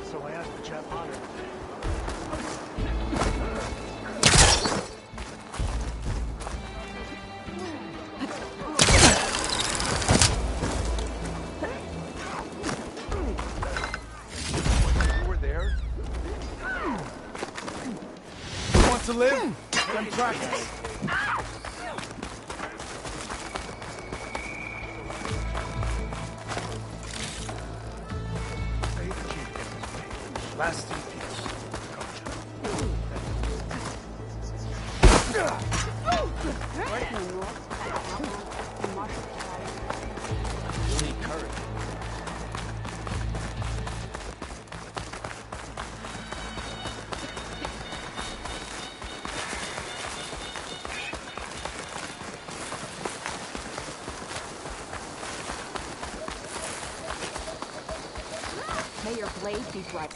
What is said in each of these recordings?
So I asked the chap on it. You were there? You want to live? Then practice. Last in peace. You need courage. May your blade be bright.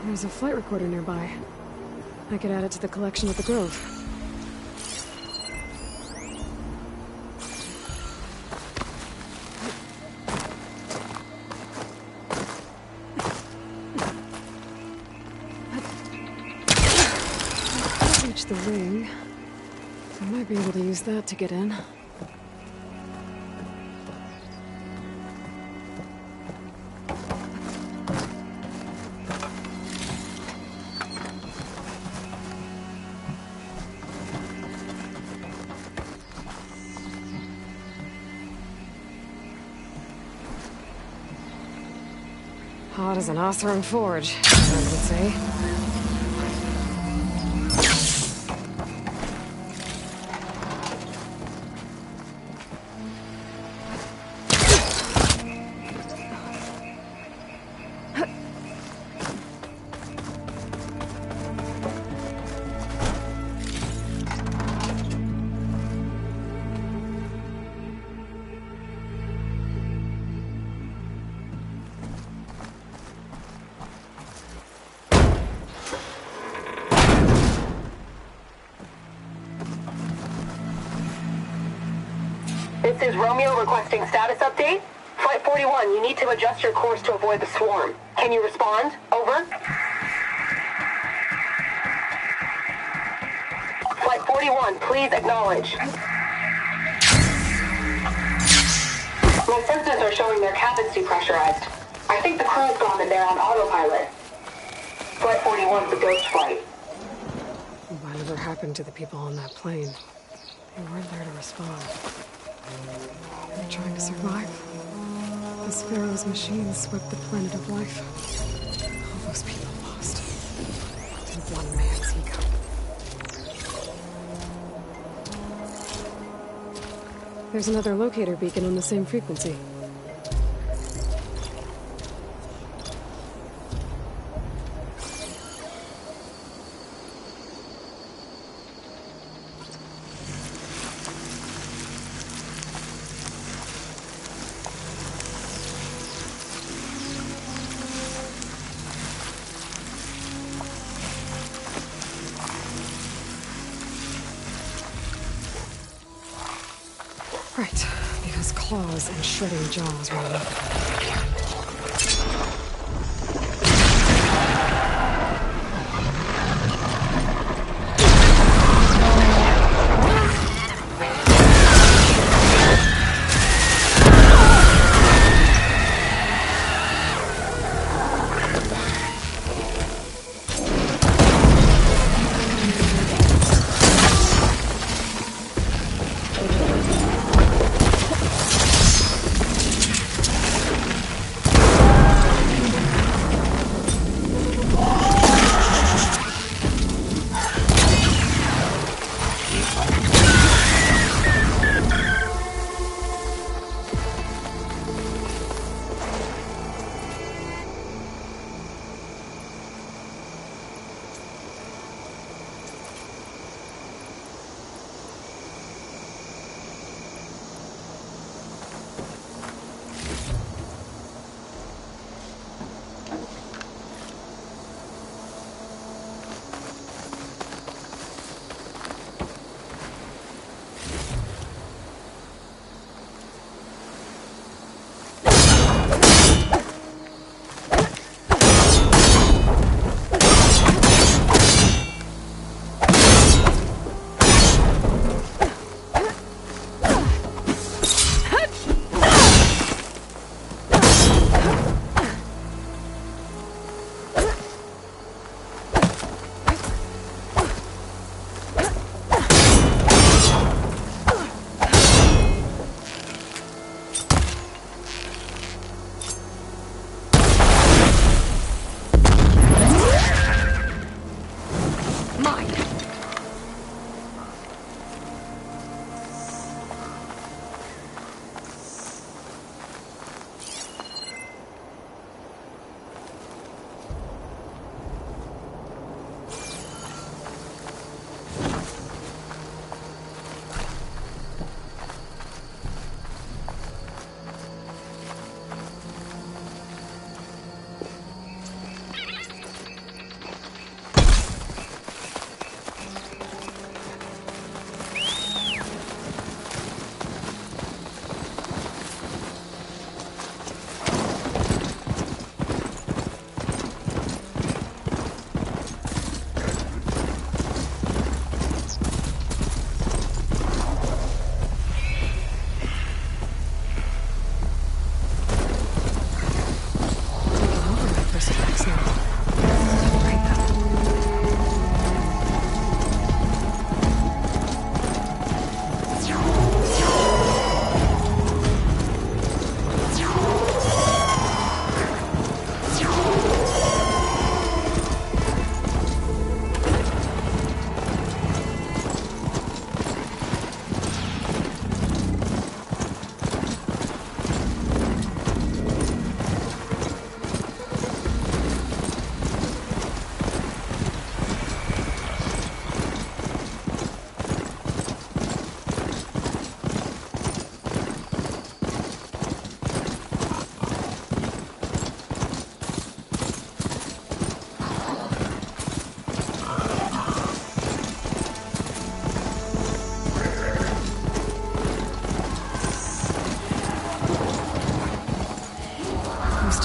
There's a flight recorder nearby. I could add it to the collection at the Grove. Reach the wing. I might be able to use that to get in. Hot as an Oseram forge, I would say. This is Romeo requesting status update. Flight 41, you need to adjust your course to avoid the swarm. Can you respond? Over. Flight 41, please acknowledge. My sensors are showing their cabins depressurized. I think the crew's gone and they're on autopilot. Flight 41's a ghost flight. Whatever happened to the people on that plane? They weren't there to respond. They're trying to survive. This Pharaoh's machine swept the planet of life. All those people lost. In one man's ego. There's another locator beacon on the same frequency. Right, because claws and shredding jaws were enough.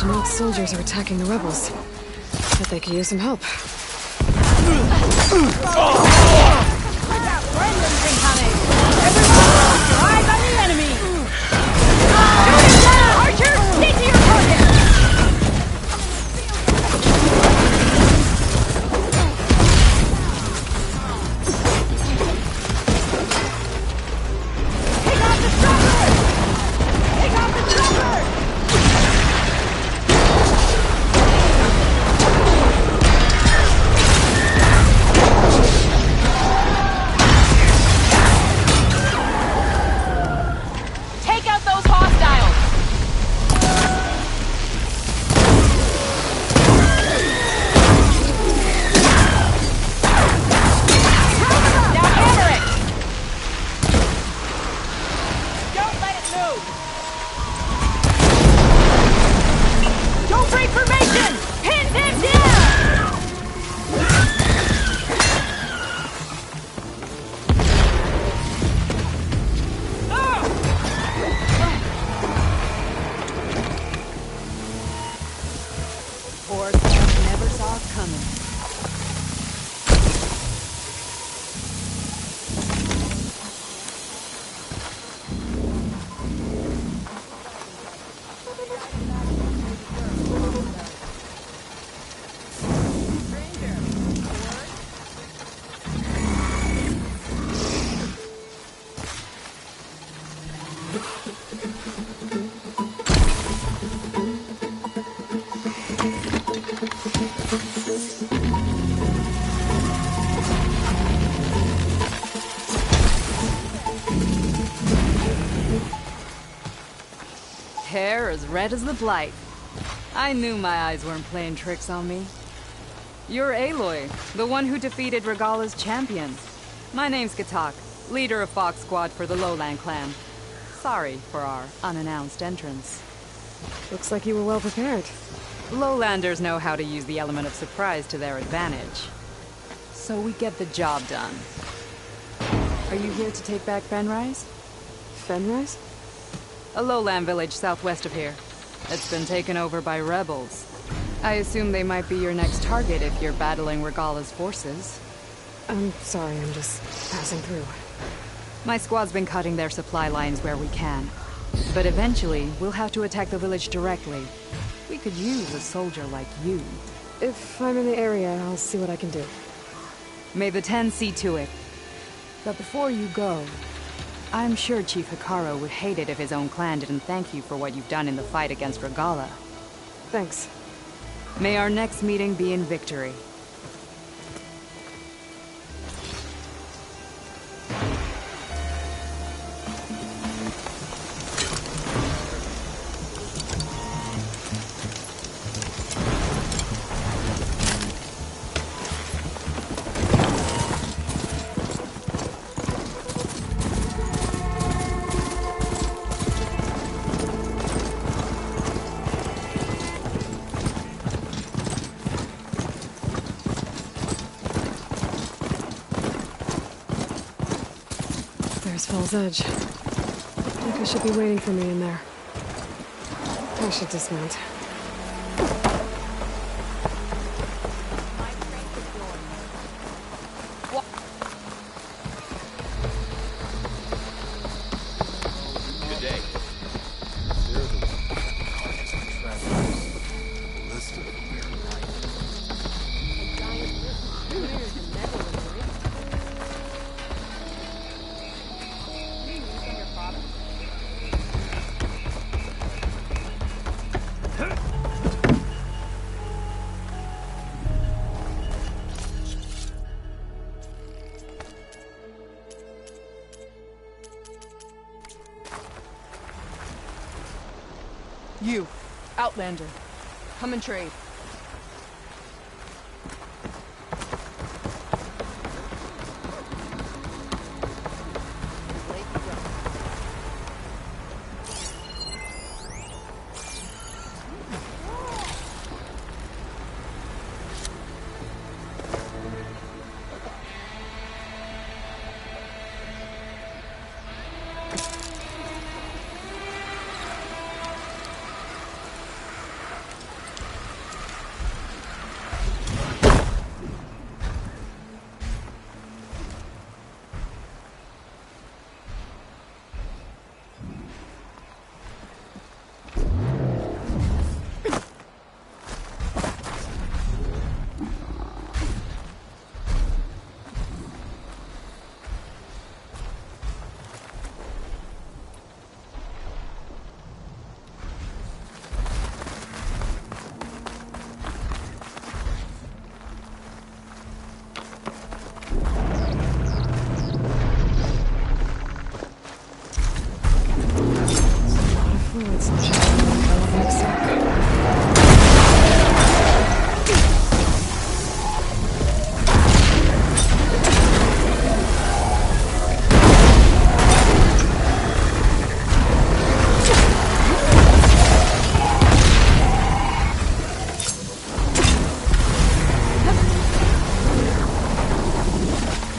Most soldiers are attacking the rebels. Bet they could use some help. Eyes on the enemy! Archer, stick to your target! Take out the chopper! Take out the chopper! Hair as red as the Blight. I knew my eyes weren't playing tricks on me. You're Aloy, the one who defeated Regala's champion. My name's Gatak, leader of Fox Squad for the Lowland clan. Sorry for our unannounced entrance. Looks like you were well prepared. Lowlanders know how to use the element of surprise to their advantage. So we get the job done. Are you here to take back Fenrise? Fenrise? A lowland village southwest of here. It's been taken over by rebels. I assume they might be your next target if you're battling Regala's forces. I'm sorry, I'm just passing through. My squad's been cutting their supply lines where we can. But eventually, we'll have to attack the village directly. We could use a soldier like you. If I'm in the area, I'll see what I can do. May the Ten see to it. But before you go, I'm sure Chief Hikaru would hate it if his own clan didn't thank you for what you've done in the fight against Regala. Thanks. May our next meeting be in victory. There's Fall's Edge. Mika should be waiting for me in there. I should dismount. Good day. They're the traversal. Listed here, You, Outlander. Come and trade.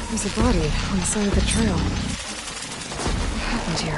There's a body on the side of the trail. What happened here?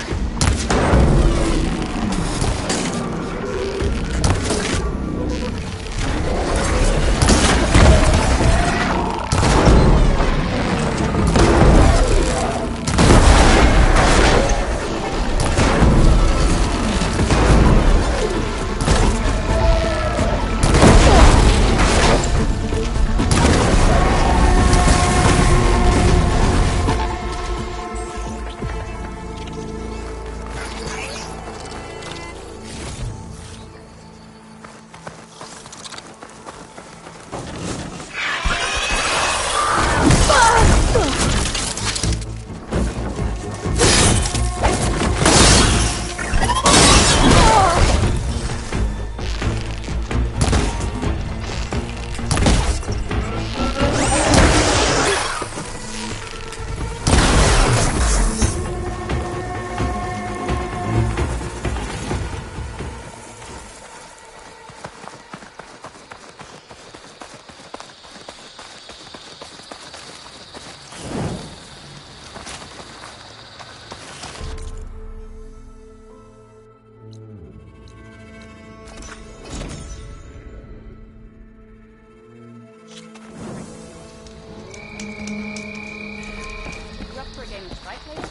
boots, right, lady?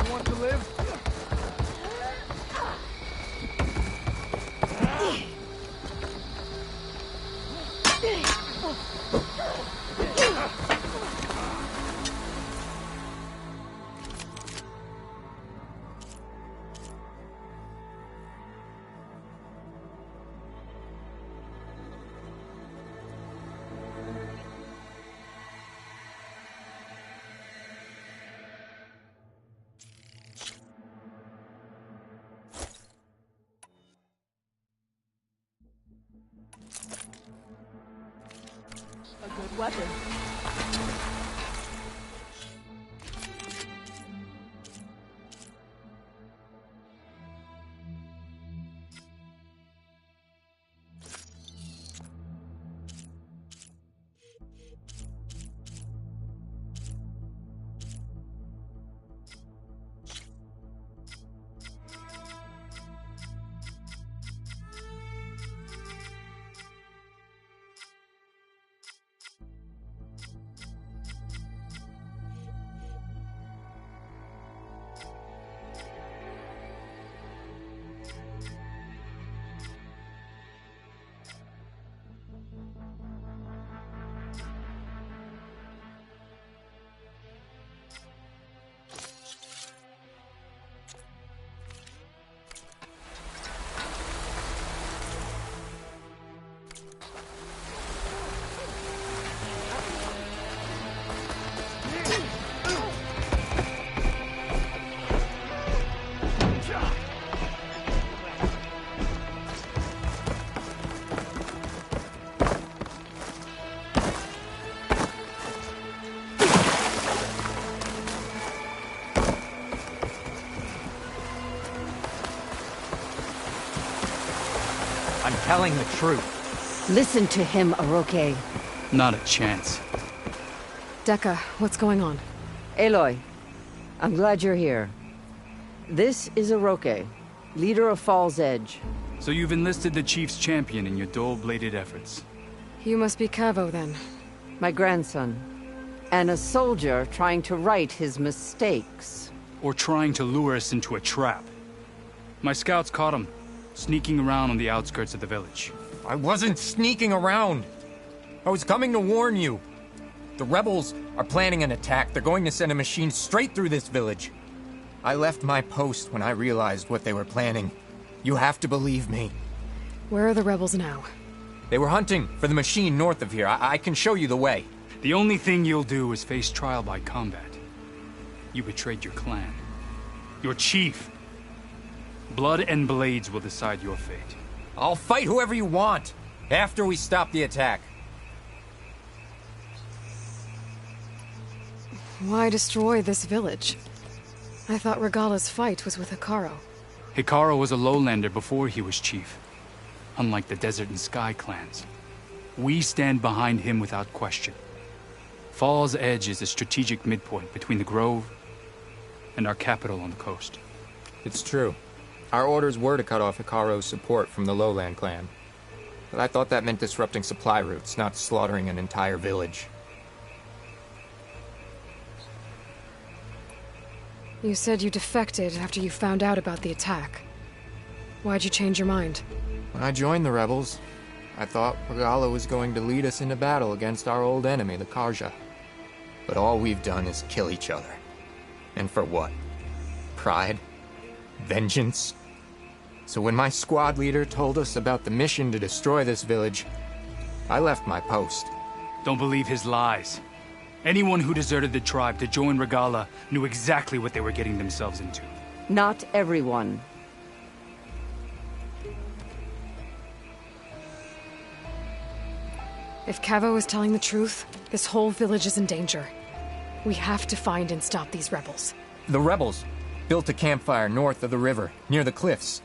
You want to live? A good weapon. I'm telling the truth. Listen to him, Aroke. Not a chance. Dekka, what's going on? Aloy, I'm glad you're here. This is Aroke, leader of Fall's Edge. So you've enlisted the Chief's champion in your dull-bladed efforts. You must be Cavo, then. My grandson. And a soldier trying to right his mistakes. Or trying to lure us into a trap. My scouts caught him, sneaking around on the outskirts of the village. I wasn't sneaking around. I was coming to warn you. The rebels are planning an attack. They're going to send a machine straight through this village. I left my post when I realized what they were planning. You have to believe me. Where are the rebels now? They were hunting for the machine north of here. I can show you the way. The only thing you'll do is face trial by combat. You betrayed your clan. Your chief. Blood and blades will decide your fate. I'll fight whoever you want, after we stop the attack. Why destroy this village? I thought Regala's fight was with Hikaru. Hikaru was a lowlander before he was chief. Unlike the Desert and Sky clans. We stand behind him without question. Fall's Edge is a strategic midpoint between the Grove and our capital on the coast. It's true. Our orders were to cut off Hikaru's support from the Lowland clan. But I thought that meant disrupting supply routes, not slaughtering an entire village. You said you defected after you found out about the attack. Why'd you change your mind? When I joined the rebels, I thought Regala was going to lead us into battle against our old enemy, the Karja. But all we've done is kill each other. And for what? Pride? Vengeance? So when my squad leader told us about the mission to destroy this village, I left my post. Don't believe his lies. Anyone who deserted the tribe to join Regala knew exactly what they were getting themselves into. Not everyone. If Cavo is telling the truth, this whole village is in danger. We have to find and stop these rebels. The rebels built a campfire north of the river, near the cliffs.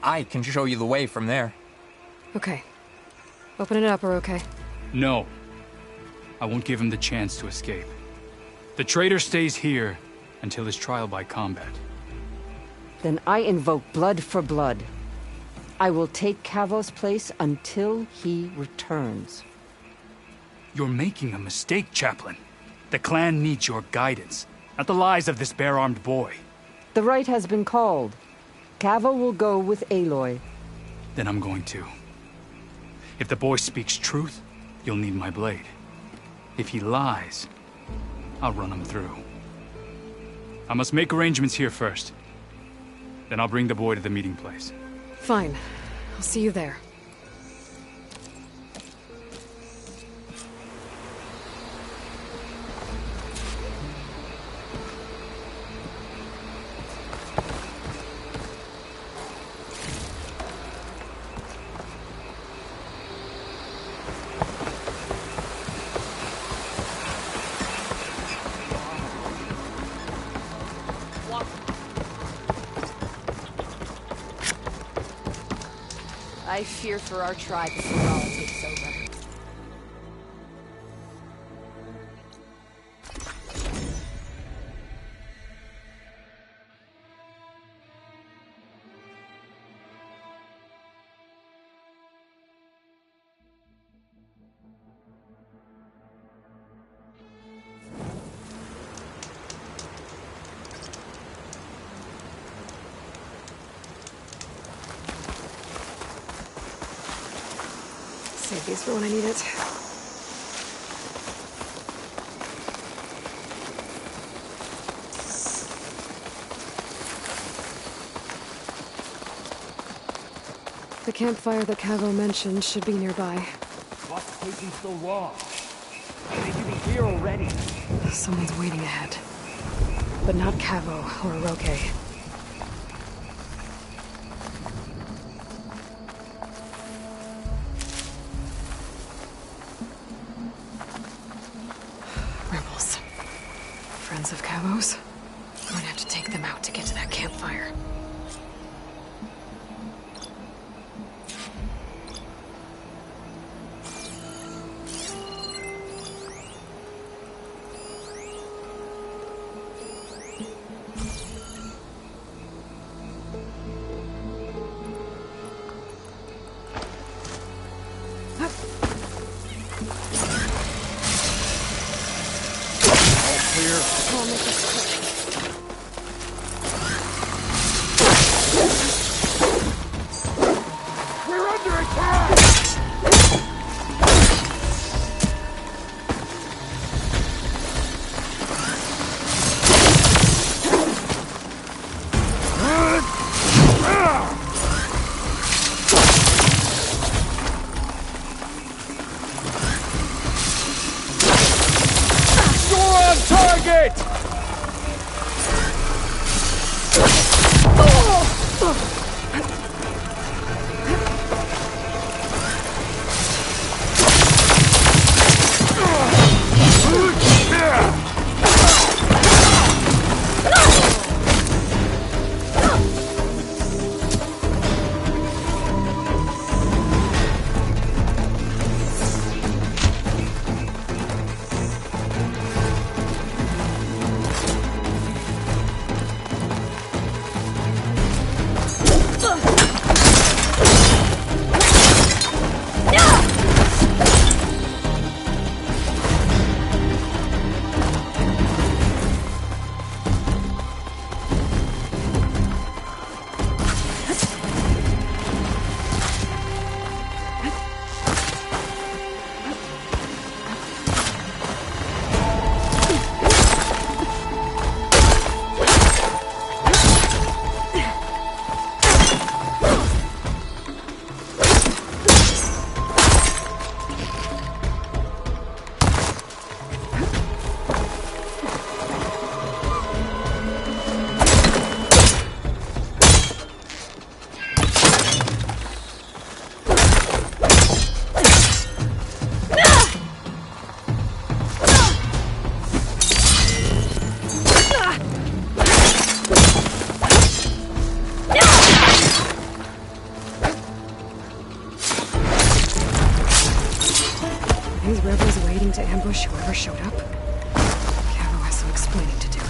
I can show you the way from there. Okay. Open it up, or okay? No. I won't give him the chance to escape. The traitor stays here until his trial by combat. Then I invoke blood for blood. I will take Cavo's place until he returns. You're making a mistake, Chaplain. The clan needs your guidance, not the lies of this bare-armed boy. The right has been called. Cavo will go with Aloy. Then I'm going to. If the boy speaks truth, you'll need my blade. If he lies, I'll run him through. I must make arrangements here first. Then I'll bring the boy to the meeting place. Fine. I'll see you there. I fear for our tribe if Guerrilla takes over. Save these for when I need it. The campfire that Cavo mentioned should be nearby. What's taking so long? They should be here already. Someone's waiting ahead. But not Cavo or Roque. Rebels. Friends of Cavo's? I'm gonna have to take them out to get to that campfire. I'll make this quick. We're under attack! You're on target! These rebels waiting to ambush whoever showed up? Cavo has some explaining to do.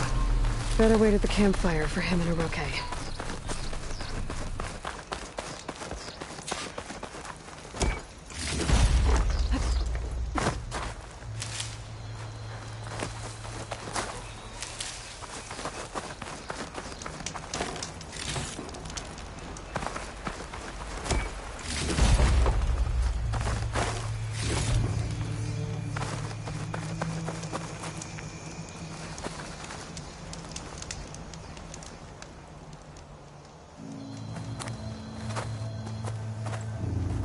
Better wait at the campfire for him and Oroke.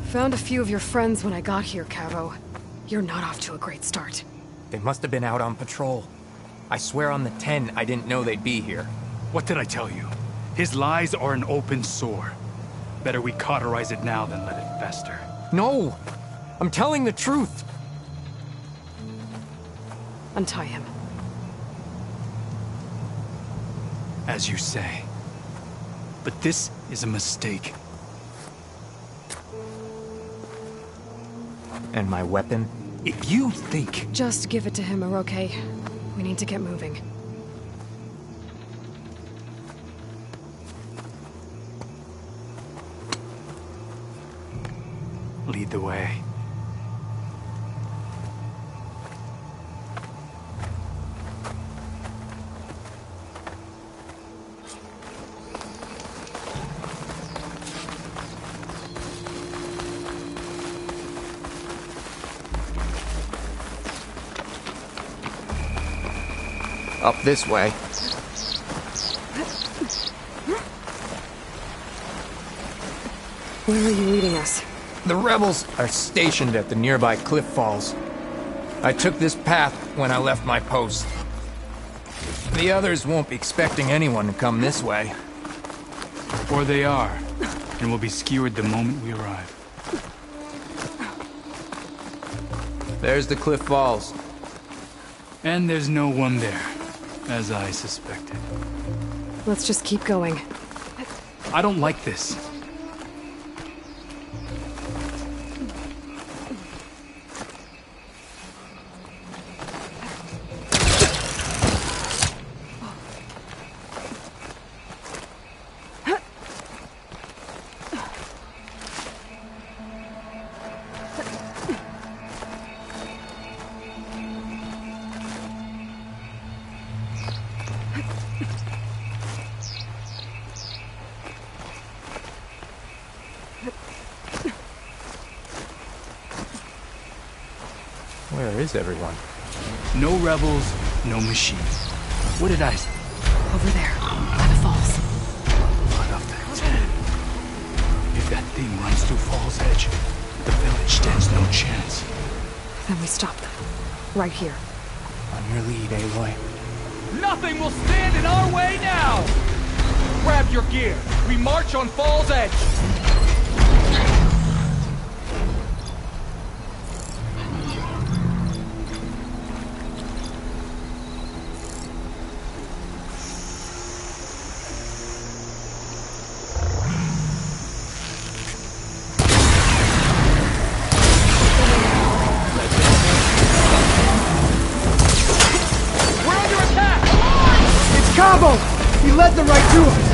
Found a few of your friends when I got here, Cavo. You're not off to a great start. They must have been out on patrol. I swear on the 10, I didn't know they'd be here. What did I tell you? His lies are an open sore. Better we cauterize it now than let it fester. No! I'm telling the truth! Untie him. As you say. But this is a mistake. And my weapon? If you think... Just give it to him, Oroke. We need to get moving. Lead the way. Up this way. Where are you leading us? The rebels are stationed at the nearby cliff falls. I took this path when I left my post. The others won't be expecting anyone to come this way. Or they are, and will be skewered the moment we arrive. There's the cliff falls. And there's no one there, as I suspected. Let's just keep going. I don't like this. Where is everyone? No rebels, no machines. What did I say? Over there, by the falls. Blood of the 10. If that thing runs through Fall's Edge, the village stands no chance. Then we stop them. Right here. On your lead, Aloy. Nothing will stand in our way now! Grab your gear. We march on Fall's Edge. Cabo! He led them right to us!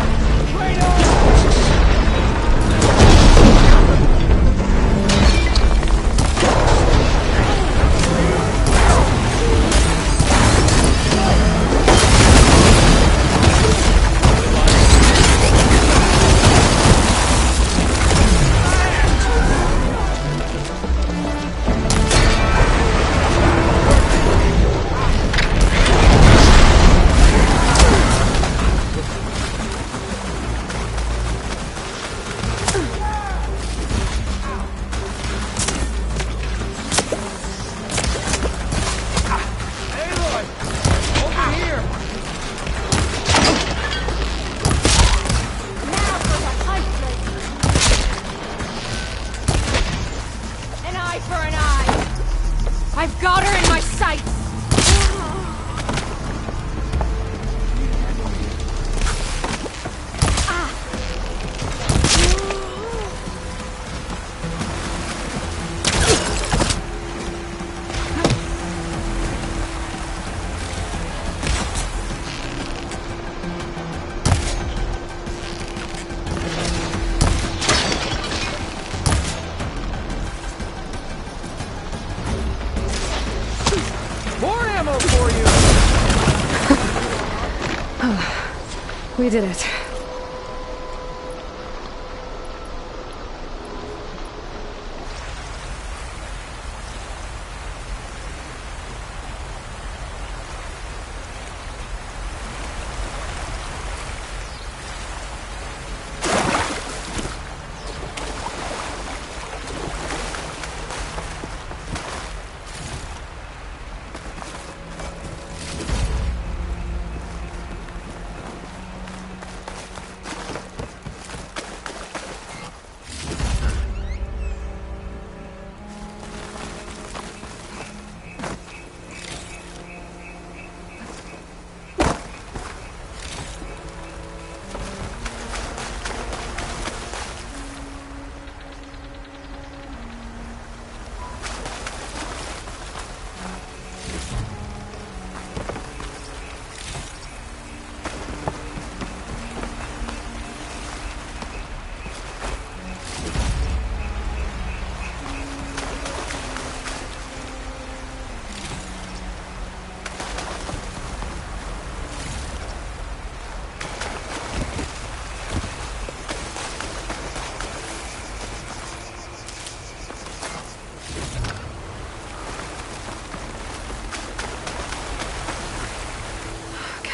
I've got her in my sights! More ammo for you! We did it.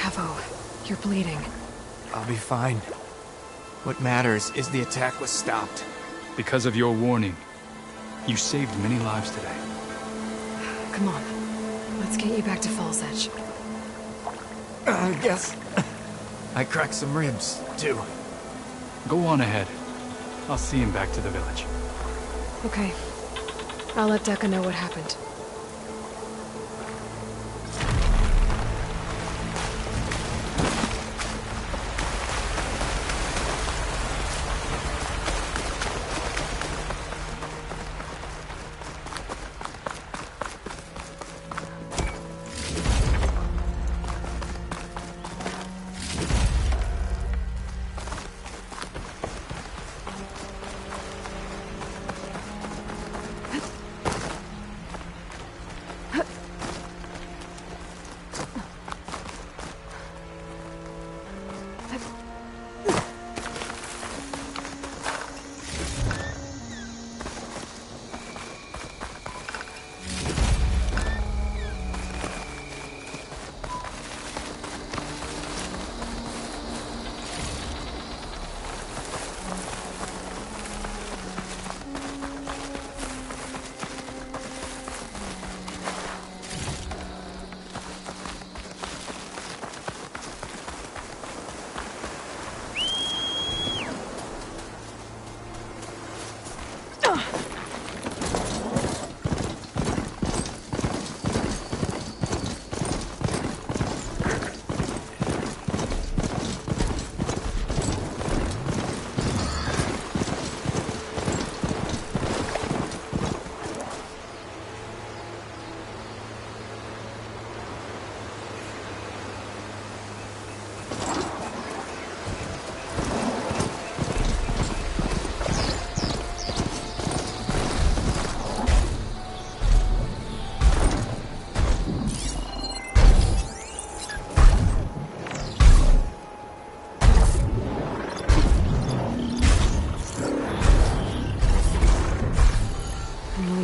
Havo, you're bleeding. I'll be fine. What matters is the attack was stopped. Because of your warning, you saved many lives today. Come on. Let's get you back to Falls Edge. I guess I cracked some ribs, too. Go on ahead. I'll see him back to the village. Okay. I'll let Dekka know what happened.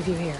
You here.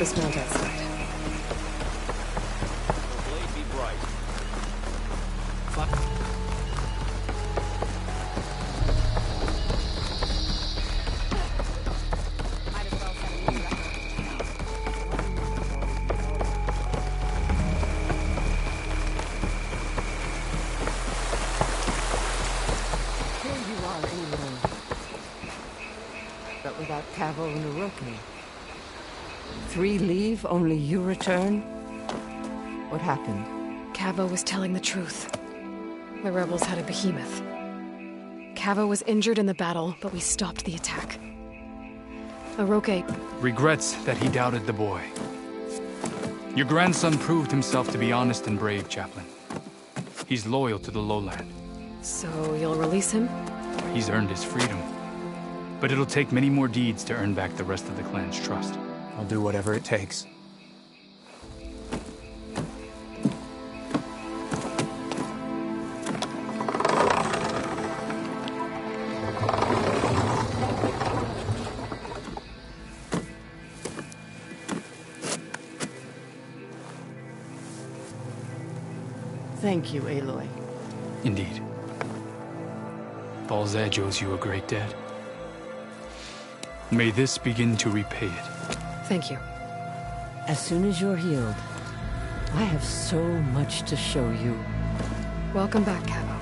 dismount outside. Blade be bright. Might as well set a new record. Here you are, Aloy. But without Cavo and Orochi. 3 leave, only you return? What happened? Cavo was telling the truth. The rebels had a behemoth. Cavo was injured in the battle, but we stopped the attack. Orochi... Regrets that he doubted the boy. Your grandson proved himself to be honest and brave, Chaplain. He's loyal to the lowland. So you'll release him? He's earned his freedom. But it'll take many more deeds to earn back the rest of the clan's trust. I'll do whatever it takes. Thank you, Aloy. Indeed. Falls Edge owes you a great debt. May this begin to repay it. Thank you. As soon as you're healed, I have so much to show you. Welcome back, Cavo.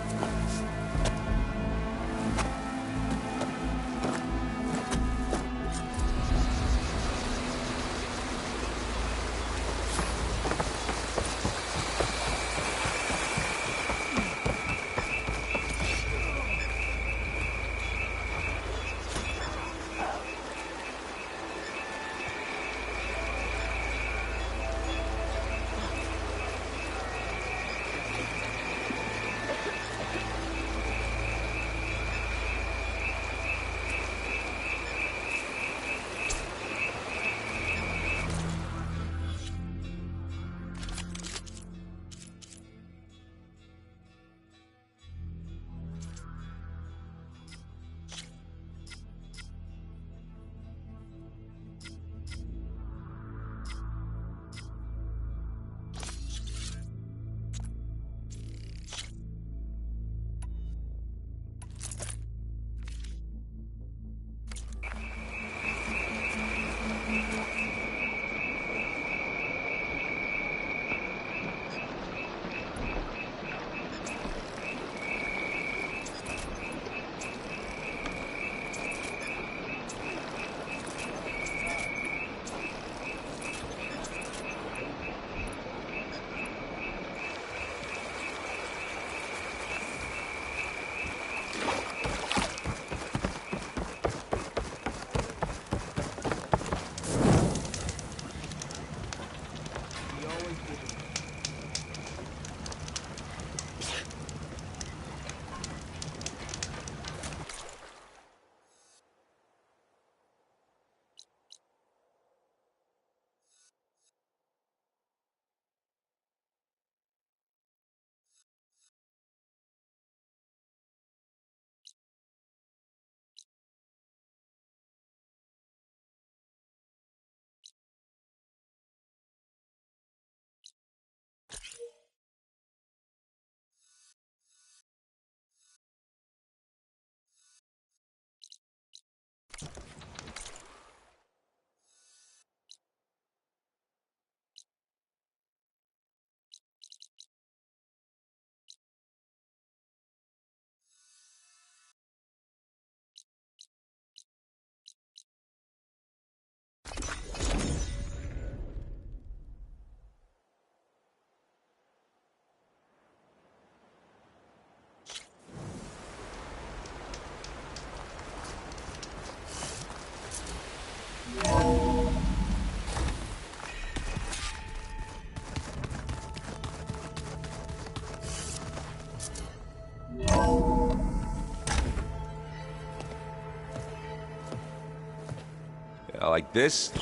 Like this?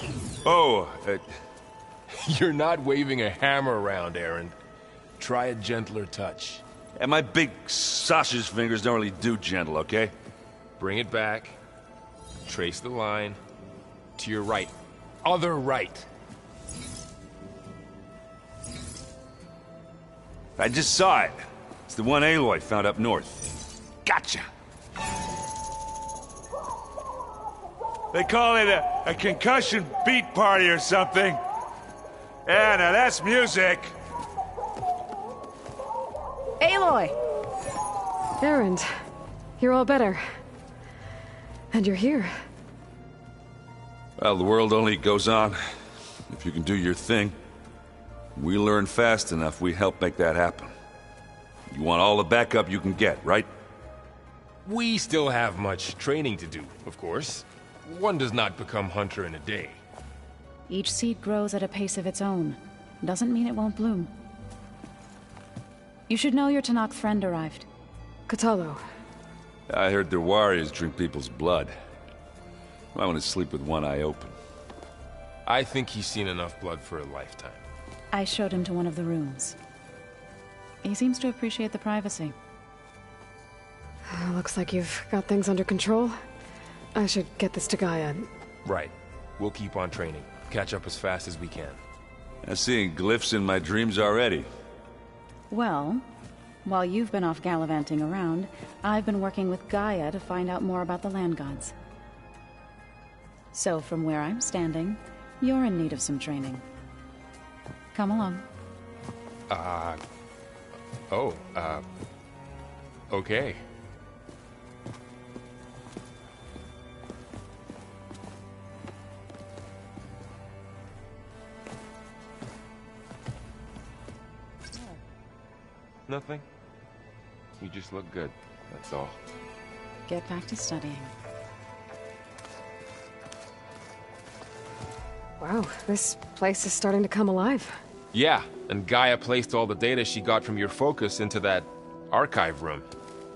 Oh, You're not waving a hammer around, Aaron. Try a gentler touch. and my big sausage fingers don't really do gentle, okay? Bring it back. Trace the line. To your right. Other right. I just saw it. It's the one Aloy found up north. Gotcha! They call it a concussion beat party or something. Yeah, now that's music. Aloy! Erend, you're all better. And you're here. Well, the world only goes on if you can do your thing. We learn fast enough, we help make that happen. You want all the backup you can get, right? We still have much training to do, of course. One does not become hunter in a day. Each seed grows at a pace of its own. Doesn't mean it won't bloom. You should know your Tanakh friend arrived. Katalo. I heard their warriors drink people's blood. I want to sleep with one eye open. I think he's seen enough blood for a lifetime. I showed him to one of the rooms. He seems to appreciate the privacy. Looks like you've got things under control. I should get this to Gaia. Right. We'll keep on training. Catch up as fast as we can. I'm seeing glyphs in my dreams already. Well, while you've been off gallivanting around, I've been working with Gaia to find out more about the land gods. So from where I'm standing, you're in need of some training. Come along. Okay. Nothing. You just look good, that's all. Get back to studying. Wow, this place is starting to come alive. Yeah, and Gaia placed all the data she got from your focus into that archive room.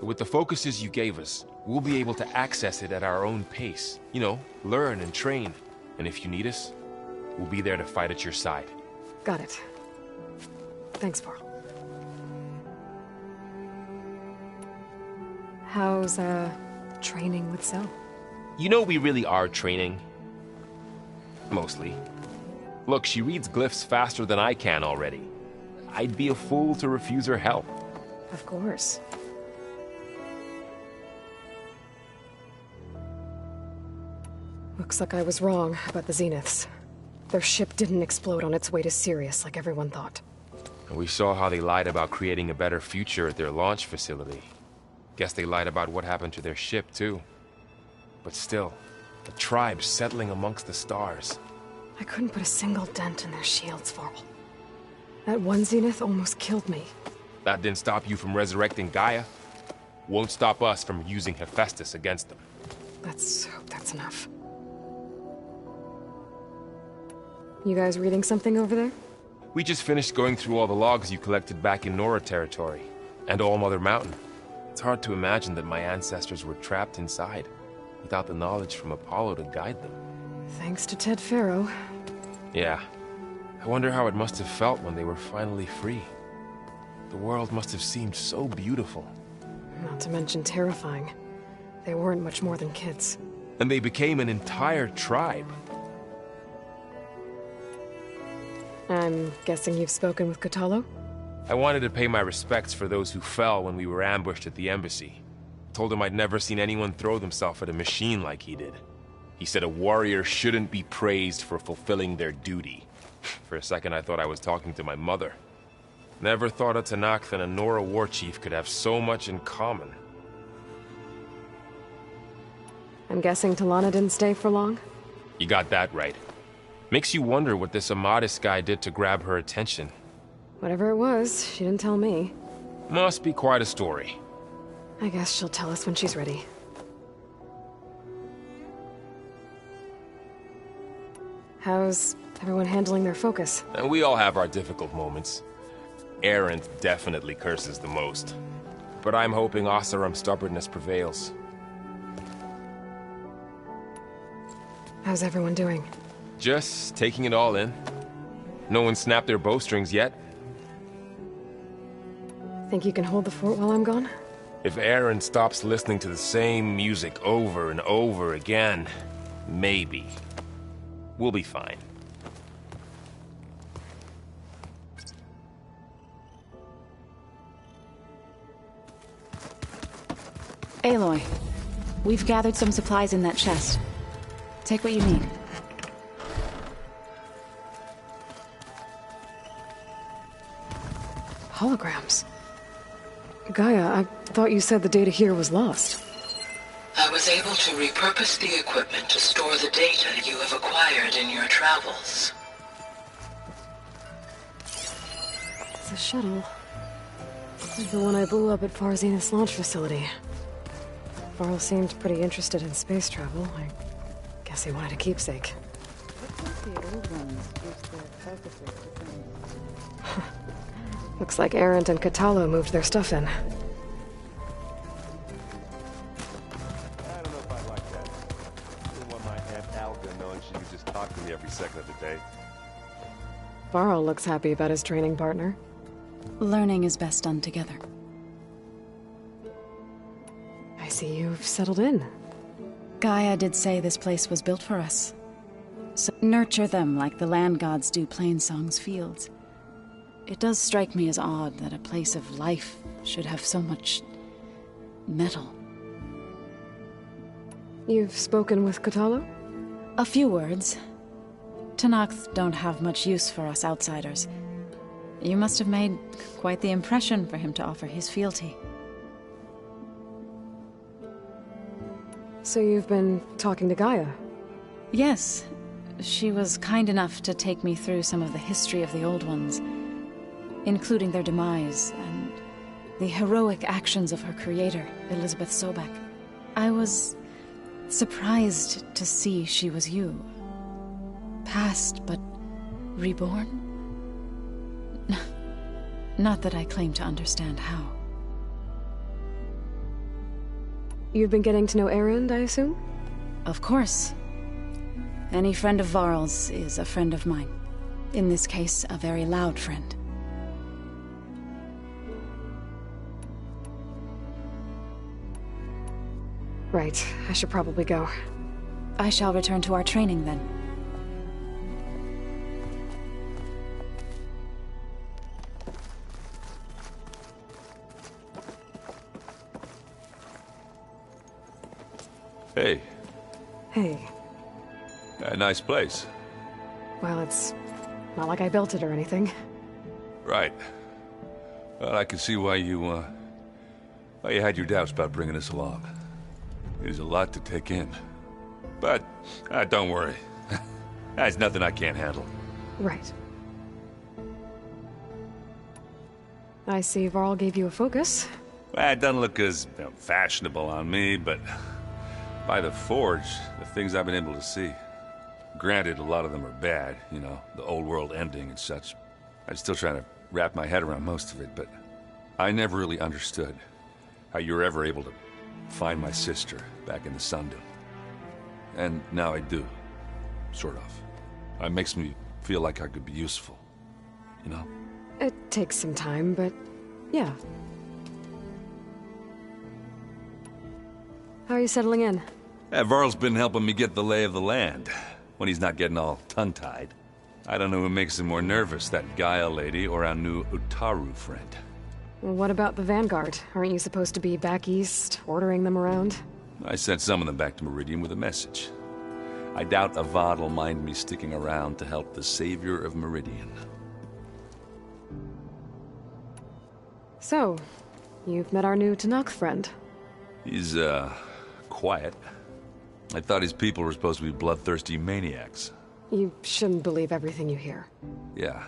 With the focuses you gave us, we'll be able to access it at our own pace. You know, learn and train. And if you need us, we'll be there to fight at your side. Got it. Thanks, Varl. How's, training with Zoe? You know we really are training. Mostly. Look, she reads glyphs faster than I can already. I'd be a fool to refuse her help. Of course. Looks like I was wrong about the Zeniths. Their ship didn't explode on its way to Sirius like everyone thought. And we saw how they lied about creating a better future at their launch facility. Guess they lied about what happened to their ship, too. But still, the tribe settling amongst the stars. I couldn't put a single dent in their shields, Varl. That one Zenith almost killed me. That didn't stop you from resurrecting Gaia. Won't stop us from using Hephaestus against them. Let's hope that's enough. You guys reading something over there? We just finished going through all the logs you collected back in Nora territory, and All Mother Mountain. It's hard to imagine that my ancestors were trapped inside, without the knowledge from Apollo to guide them. Thanks to Ted Faro. Yeah. I wonder how it must have felt when they were finally free. The world must have seemed so beautiful. Not to mention terrifying. They weren't much more than kids. And they became an entire tribe. I'm guessing you've spoken with Katalo? I wanted to pay my respects for those who fell when we were ambushed at the embassy. Told him I'd never seen anyone throw themselves at a machine like he did. He said a warrior shouldn't be praised for fulfilling their duty. For a second I thought I was talking to my mother. Never thought a Tanakh and a Nora war chief could have so much in common. I'm guessing Talana didn't stay for long? You got that right. Makes you wonder what this Amadis guy did to grab her attention. Whatever it was, she didn't tell me. Must be quite a story. I guess she'll tell us when she's ready. How's everyone handling their focus? And we all have our difficult moments. Erend definitely curses the most. But I'm hoping Oseram's stubbornness prevails. How's everyone doing? Just taking it all in. No one snapped their bowstrings yet. Think you can hold the fort while I'm gone? If Erend stops listening to the same music over and over again, maybe. We'll be fine. Aloy, we've gathered some supplies in that chest. Take what you need. Holograms. Gaia, I thought you said the data here was lost. I was able to repurpose the equipment to store the data you have acquired in your travels. It's a shuttle. The one I blew up at Far Zenith's launch facility. Varl seemed pretty interested in space travel. I guess he wanted a keepsake. Looks like Arendt and Katalo moved their stuff in. I don't know if I like that. I don't want my Aunt Alga knowing she can just talk to me every second of the day. Varl looks happy about his training partner. Learning is best done together. I see you've settled in. Gaia did say this place was built for us. So nurture them like the land gods do Plainsong's fields. It does strike me as odd that a place of life should have so much metal. You've spoken with Katalo? A few words. Tenakth don't have much use for us outsiders. You must have made quite the impression for him to offer his fealty. So you've been talking to Gaia? Yes. She was kind enough to take me through some of the history of the Old Ones, including their demise and the heroic actions of her creator, Elizabeth Sobek. I was surprised to see she was you. Past, but reborn? Not that I claim to understand how. You've been getting to know Erend, I assume? Of course. Any friend of Varl's is a friend of mine. In this case, a very loud friend. Right, I should probably go. I shall return to our training then. Hey. Hey. A nice place. Well, it's not like I built it or anything. Right. Well, I can see why you had your doubts about bringing us along. It is a lot to take in. But, don't worry. That's nothing I can't handle. Right. I see Varl gave you a focus. Well, it doesn't look as fashionable on me, but by the Forge, the things I've been able to see. Granted, a lot of them are bad, you know, the old world ending and such. I'm still trying to wrap my head around most of it, but I never really understood how you were ever able to find my sister back in the Sundom. And now I do. Sort of. It makes me feel like I could be useful. You know? It takes some time, but yeah. How are you settling in? Varl's been helping me get the lay of the land, when he's not getting all tongue-tied. I don't know who makes him more nervous, that Gaia lady or our new Utaru friend. Well, what about the Vanguard? Aren't you supposed to be back east, ordering them around? I sent some of them back to Meridian with a message. I doubt Avad will mind me sticking around to help the savior of Meridian. So, you've met our new Tenakth friend. He's, quiet. I thought his people were supposed to be bloodthirsty maniacs. You shouldn't believe everything you hear. Yeah.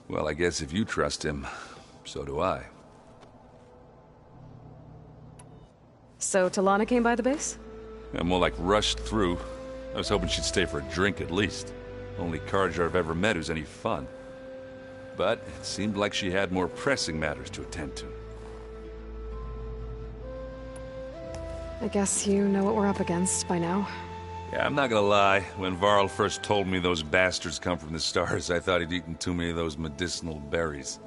Well, I guess if you trust him, so do I. So, Talana came by the base? I'm more like rushed through. I was hoping she'd stay for a drink at least. Only Carja I've ever met who's any fun. But it seemed like she had more pressing matters to attend to. I guess you know what we're up against by now. Yeah, I'm not gonna lie. When Varl first told me those bastards come from the stars, I thought he'd eaten too many of those medicinal berries.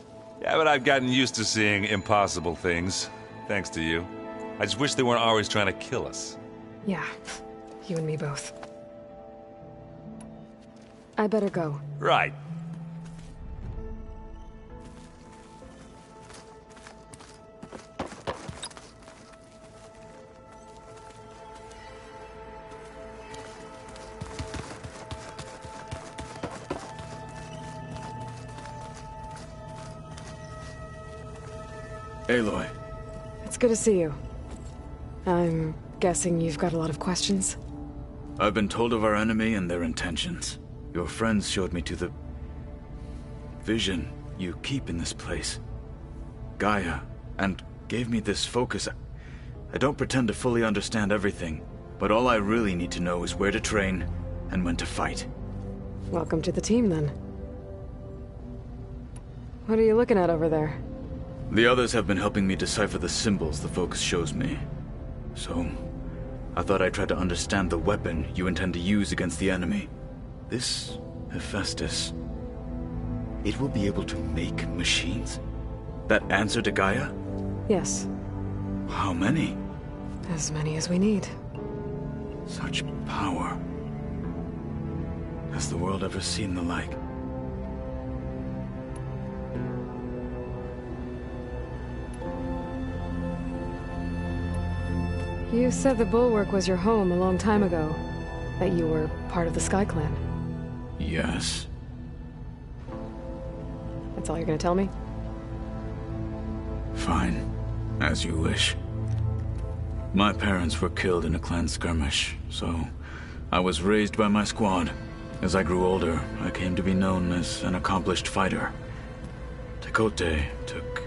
Yeah, but I've gotten used to seeing impossible things. Thanks to you. I just wish they weren't always trying to kill us. Yeah, you and me both. I better go. Right. Aloy. It's good to see you. I'm guessing you've got a lot of questions? I've been told of our enemy and their intentions. Your friends showed me to the vision you keep in this place, Gaia, and gave me this focus. I don't pretend to fully understand everything, but all I really need to know is where to train and when to fight. Welcome to the team, then. What are you looking at over there? The others have been helping me decipher the symbols the focus shows me. So, I thought I'd try to understand the weapon you intend to use against the enemy. This Hephaestus, it will be able to make machines? That answer to Gaia? Yes. How many? As many as we need. Such power. Has the world ever seen the like? You said the Bulwark was your home a long time ago. That you were part of the Sky Clan. Yes. That's all you're gonna tell me? Fine. As you wish. My parents were killed in a clan skirmish, so I was raised by my squad. As I grew older, I came to be known as an accomplished fighter. Tekote took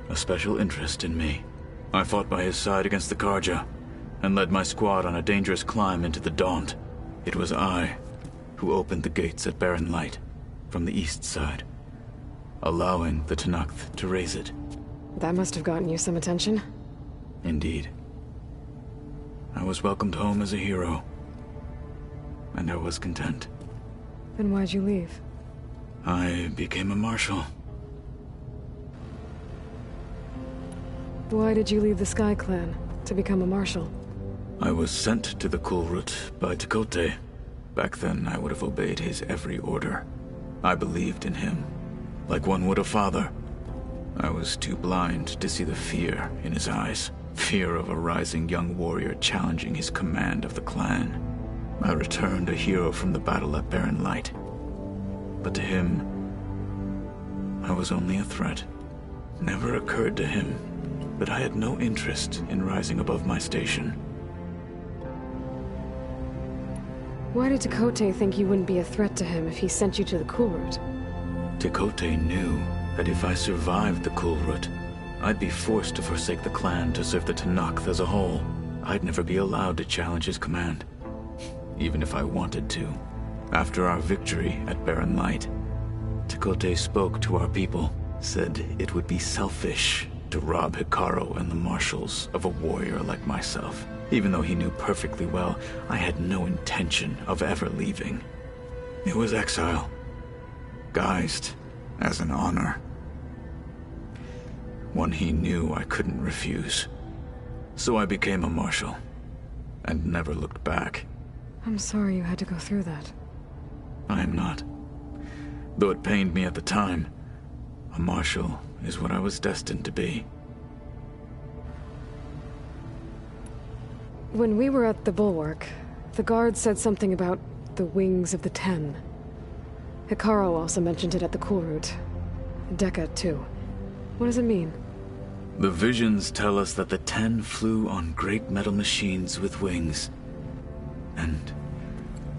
a special interest in me. I fought by his side against the Karja, and led my squad on a dangerous climb into the Daunt. It was I who opened the gates at Barren Light, from the east side, allowing the Tenakth to raise it. That must have gotten you some attention. Indeed. I was welcomed home as a hero, and I was content. Then why'd you leave? I became a marshal. Why did you leave the Sky Clan to become a marshal? I was sent to the Kulrut by Tekote. Back then, I would have obeyed his every order. I believed in him, like one would a father. I was too blind to see the fear in his eyes. Fear of a rising young warrior challenging his command of the clan. I returned a hero from the battle at Barren Light. But to him, I was only a threat. Never occurred to him that I had no interest in rising above my station. Why did Tekote think you wouldn't be a threat to him if he sent you to the Kulrut? Tekote knew that if I survived the Kulrut, I'd be forced to forsake the clan to serve the Tenakth as a whole. I'd never be allowed to challenge his command, even if I wanted to. After our victory at Barren Light, Tekote spoke to our people, said it would be selfish to rob Hikaru and the marshals of a warrior like myself. Even though he knew perfectly well I had no intention of ever leaving. It was exile, guised as an honor. One he knew I couldn't refuse. So I became a marshal, and never looked back. I'm sorry you had to go through that. I am not. Though it pained me at the time, a marshal is what I was destined to be. When we were at the Bulwark, the guard said something about the Wings of the Ten. Hikaru also mentioned it at the Kulrut. Dekka, too. What does it mean? The visions tell us that the Ten flew on great metal machines with wings, and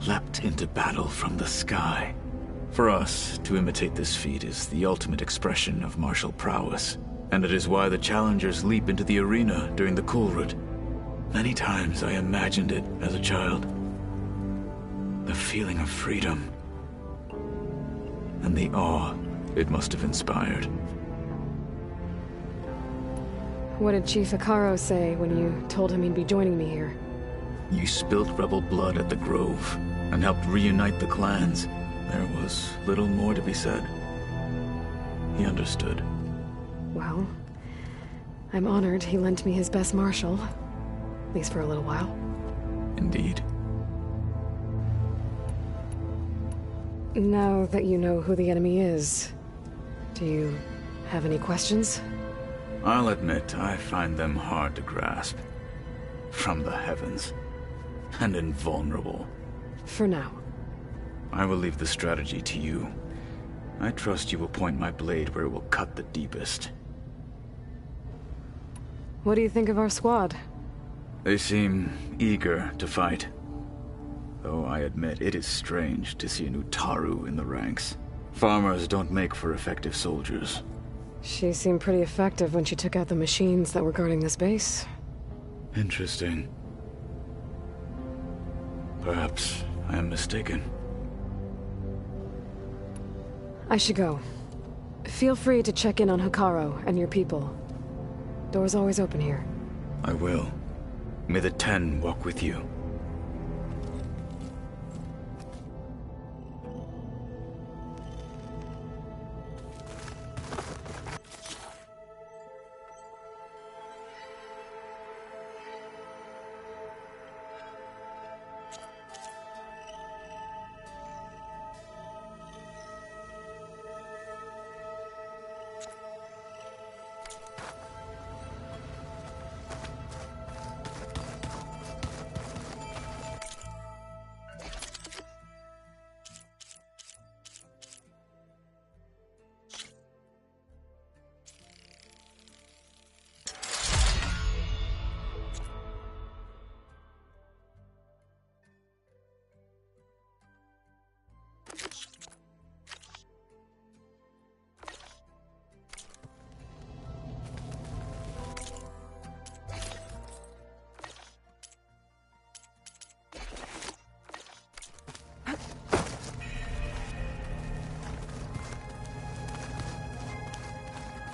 leapt into battle from the sky. For us, to imitate this feat is the ultimate expression of martial prowess, and it is why the challengers leap into the arena during the Kulrut. Many times I imagined it as a child. The feeling of freedom, and the awe it must have inspired. What did Chief Hikaru say when you told him he'd be joining me here? You spilled rebel blood at the Grove, and helped reunite the clans. There was little more to be said. He understood. Well, I'm honored he lent me his best marshal. At least for a little while. Indeed. Now that you know who the enemy is, do you have any questions? I'll admit, I find them hard to grasp. From the heavens. And invulnerable. For now. I will leave the strategy to you. I trust you will point my blade where it will cut the deepest. What do you think of our squad? They seem eager to fight. Though I admit it is strange to see an Utaru in the ranks. Farmers don't make for effective soldiers. She seemed pretty effective when she took out the machines that were guarding this base. Interesting. Perhaps I am mistaken. I should go. Feel free to check in on Hikaru and your people. Door's always open here. I will. May the 10 walk with you.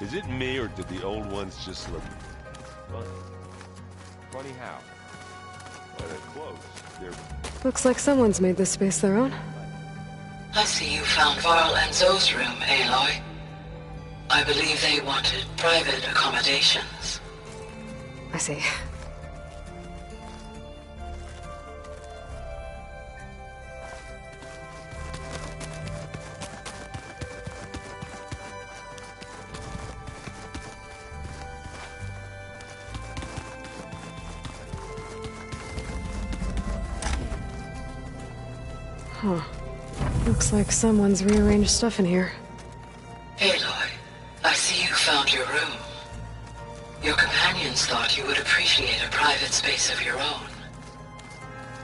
Is it me, or did the old ones just look funny? Funny how? Well, they're close. They're... Looks like someone's made this space their own. I see you found Varl and Zoe's room, Aloy. I believe they wanted private accommodations. I see. Huh. Looks like someone's rearranged stuff in here. Aloy, I see you found your room. Your companions thought you would appreciate a private space of your own.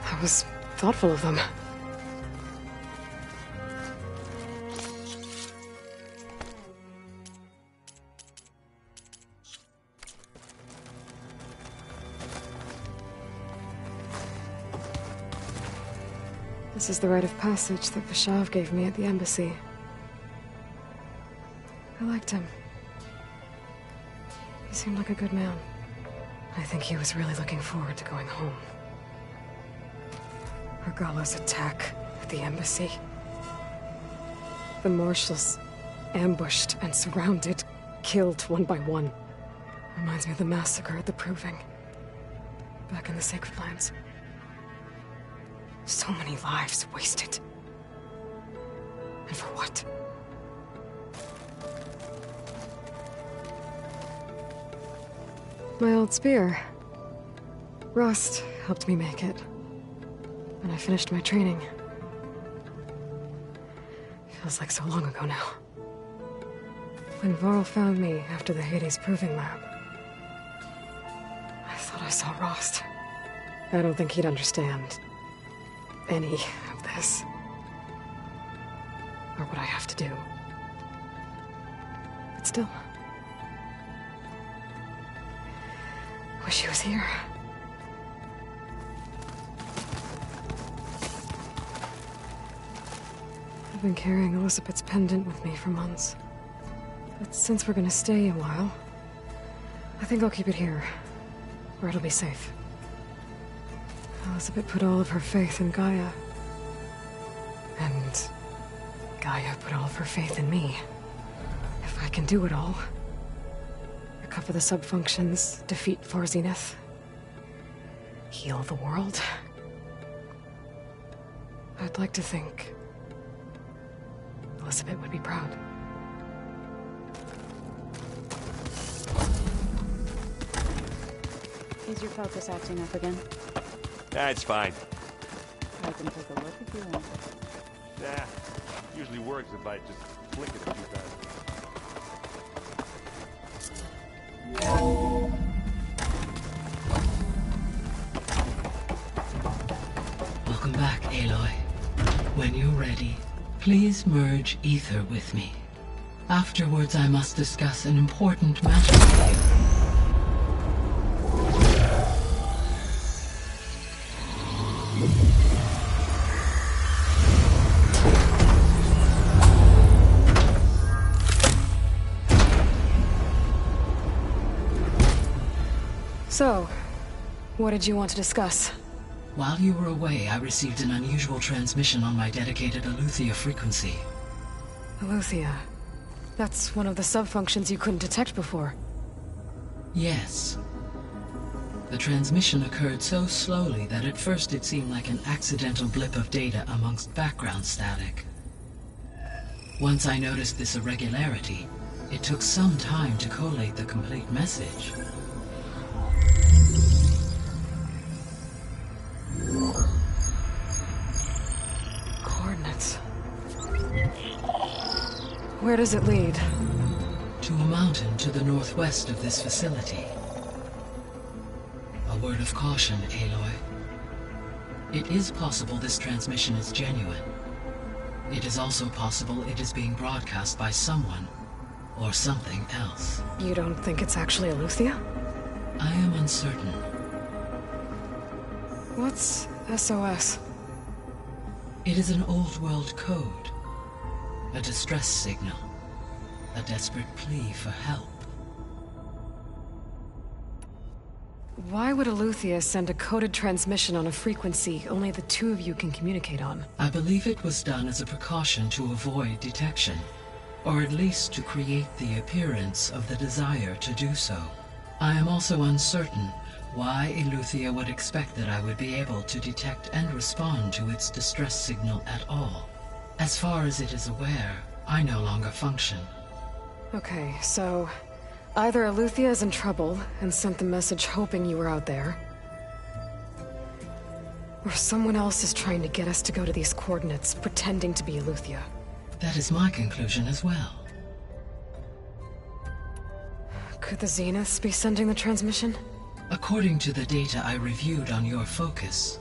I was thoughtful of them. This is the rite of passage that Vashav gave me at the embassy. I liked him. He seemed like a good man. I think he was really looking forward to going home. Regala's attack at the embassy. The marshals ambushed and surrounded, killed one by one. Reminds me of the massacre at the Proving. Back in the Sacred Lands. So many lives wasted. And for what? My old spear. Rust helped me make it. And I finished my training. Feels like so long ago now. When Varl found me after the Hades Proving Lab, I thought I saw Rost. I don't think he'd understand any of this. Or what I have to do. But still. Wish he was here. I've been carrying Elizabeth's pendant with me for months. But since we're gonna stay a while, I think I'll keep it here, where it'll be safe. Elizabeth put all of her faith in Gaia. And Gaia put all of her faith in me. If I can do it all, recover the subfunctions, defeat For Zenith, heal the world, I'd like to think Elizabeth would be proud. Is your focus acting up again? It's fine. I can take a look if you want. Nah, usually works if I just flick it a few times. Please merge ether with me. Afterwards, I must discuss an important matter with you. So, what did you want to discuss? While you were away, I received an unusual transmission on my dedicated Aletheia frequency. Aletheia. That's one of the sub-functions you couldn't detect before. Yes. The transmission occurred so slowly that at first it seemed like an accidental blip of data amongst background static. Once I noticed this irregularity, it took some time to collate the complete message. Coordinates. Where does it lead? To a mountain to the northwest of this facility. A word of caution, Aloy. It is possible this transmission is genuine. It is also possible it is being broadcast by someone or something else. You don't think it's actually Aletheia? I am uncertain. What's SOS? It is an old world code. A distress signal. A desperate plea for help. Why would Aletheia send a coded transmission on a frequency only the two of you can communicate on? I believe it was done as a precaution to avoid detection, or at least to create the appearance of the desire to do so. I am also uncertain why Aletheia would expect that I would be able to detect and respond to its distress signal at all. As far as it is aware, I no longer function. Okay, so either Aletheia is in trouble and sent the message hoping you were out there, or someone else is trying to get us to go to these coordinates, pretending to be Aletheia. That is my conclusion as well. Could the Zeniths be sending the transmission? According to the data I reviewed on your focus,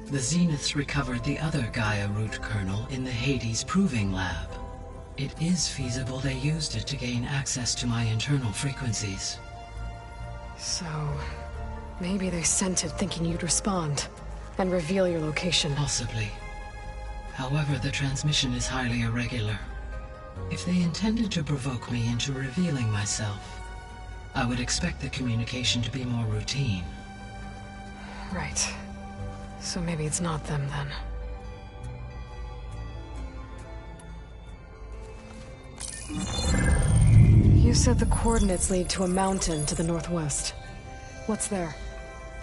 the Zeniths recovered the other Gaia root kernel in the Hades Proving Lab. It is feasible they used it to gain access to my internal frequencies. So, maybe they sent it thinking you'd respond, and reveal your location. Possibly. However, the transmission is highly irregular. If they intended to provoke me into revealing myself, I would expect the communication to be more routine. Right. So maybe it's not them, then. You said the coordinates lead to a mountain to the northwest. What's there?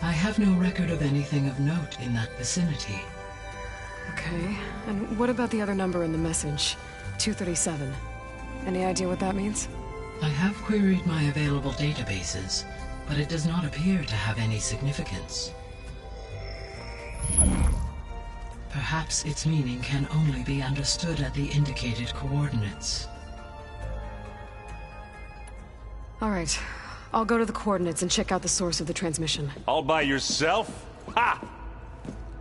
I have no record of anything of note in that vicinity. Okay, and what about the other number in the message? 237. Any idea what that means? I have queried my available databases, but it does not appear to have any significance. Perhaps its meaning can only be understood at the indicated coordinates. All right, I'll go to the coordinates and check out the source of the transmission. All by yourself? Ha!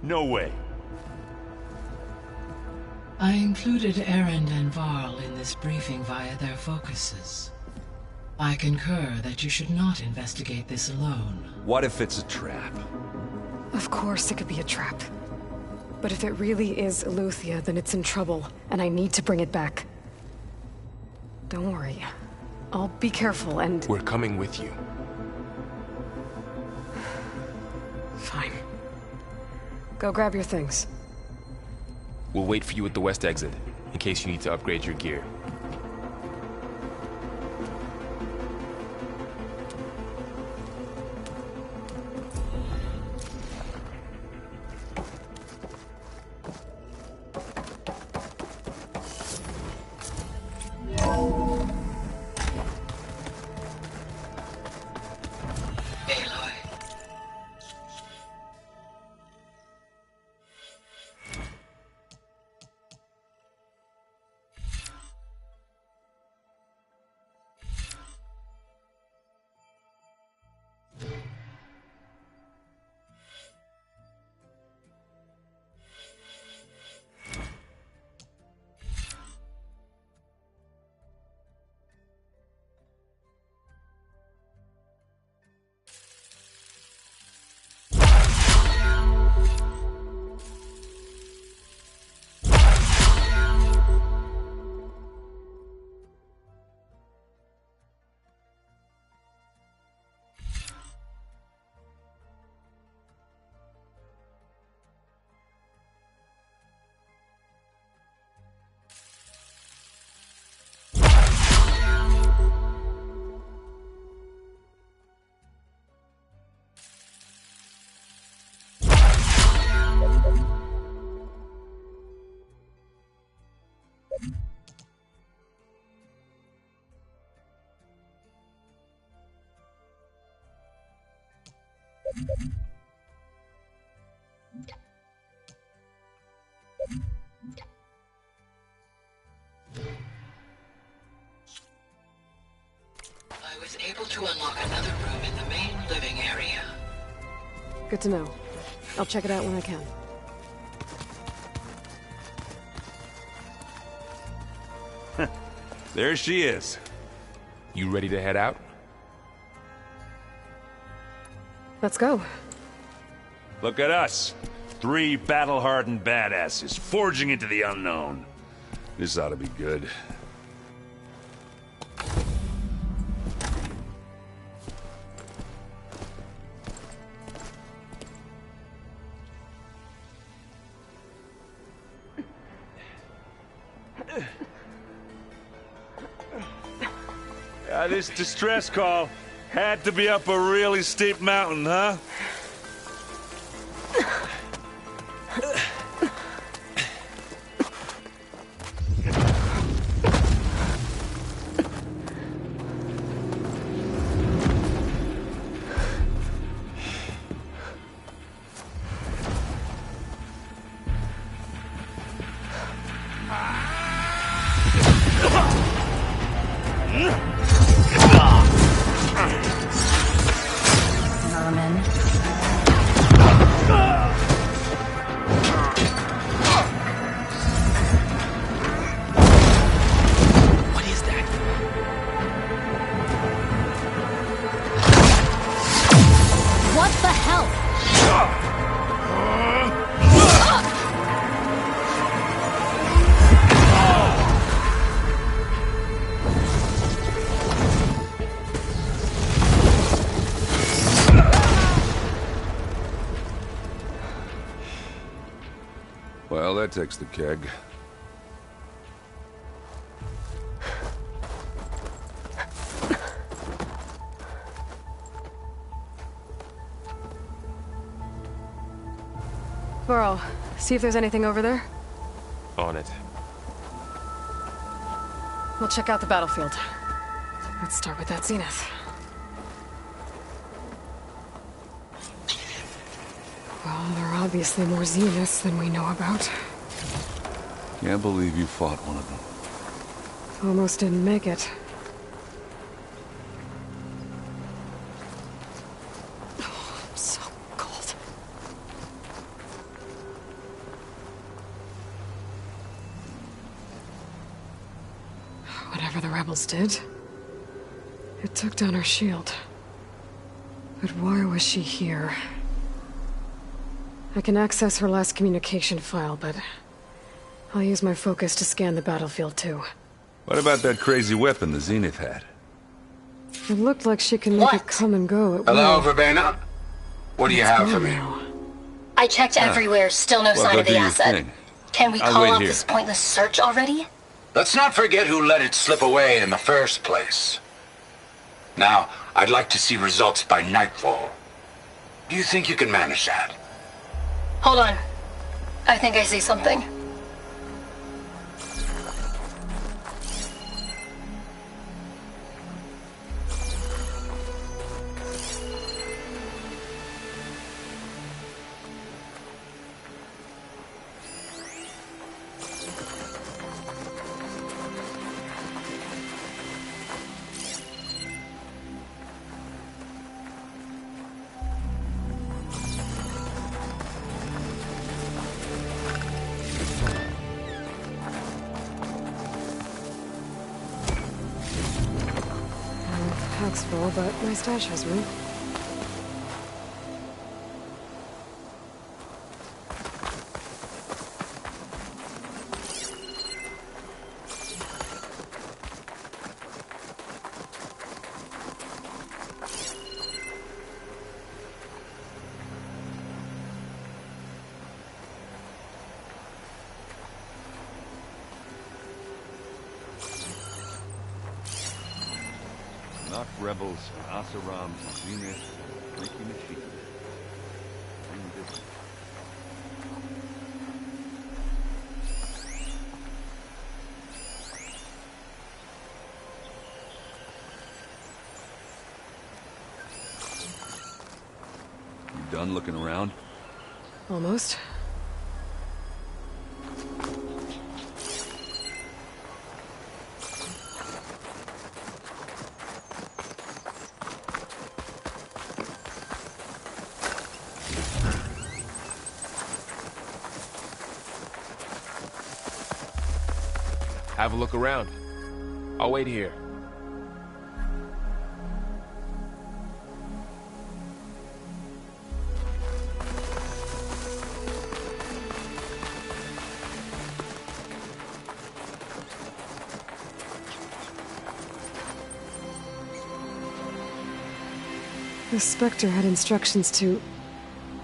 No way. I included Erend and Varl in this briefing via their focuses. I concur that you should not investigate this alone. What if it's a trap? Of course it could be a trap. But if it really is Aletheia, then it's in trouble, and I need to bring it back. Don't worry. I'll be careful and... We're coming with you. Fine. Go grab your things. We'll wait for you at the west exit, in case you need to upgrade your gear. I was able to unlock another room in the main living area. Good to know. I'll check it out when I can. There she is. You ready to head out? Let's go. Look at us. 3 battle-hardened badasses forging into the unknown. This ought to be good. This distress call had to be up a really steep mountain, huh? Well, that takes the keg. Burrow, see if there's anything over there. On it. We'll check out the battlefield. Let's start with that zenith. Well, there are obviously more zeniths than we know about. Can't believe you fought one of them. Almost didn't make it. Oh, I'm so cold. Whatever the rebels did, it took down her shield. But why was she here? I can access her last communication file, but I'll use my focus to scan the battlefield too. What about that crazy weapon the Zenith had? It looked like she can make it come and go at will. Hello, Verbena? What do you have for me? I checked everywhere, still no sign of the asset. Can we call off this pointless search already? Let's not forget who let it slip away in the first place. Now, I'd like to see results by nightfall. Do you think you can manage that? Hold on. I think I see something. Pack's full, but my stash has room. Knock rebels, Asaram, Zenith, freaky machine. Bring this. done looking around? Almost. Have a look around. I'll wait here. The Spectre had instructions to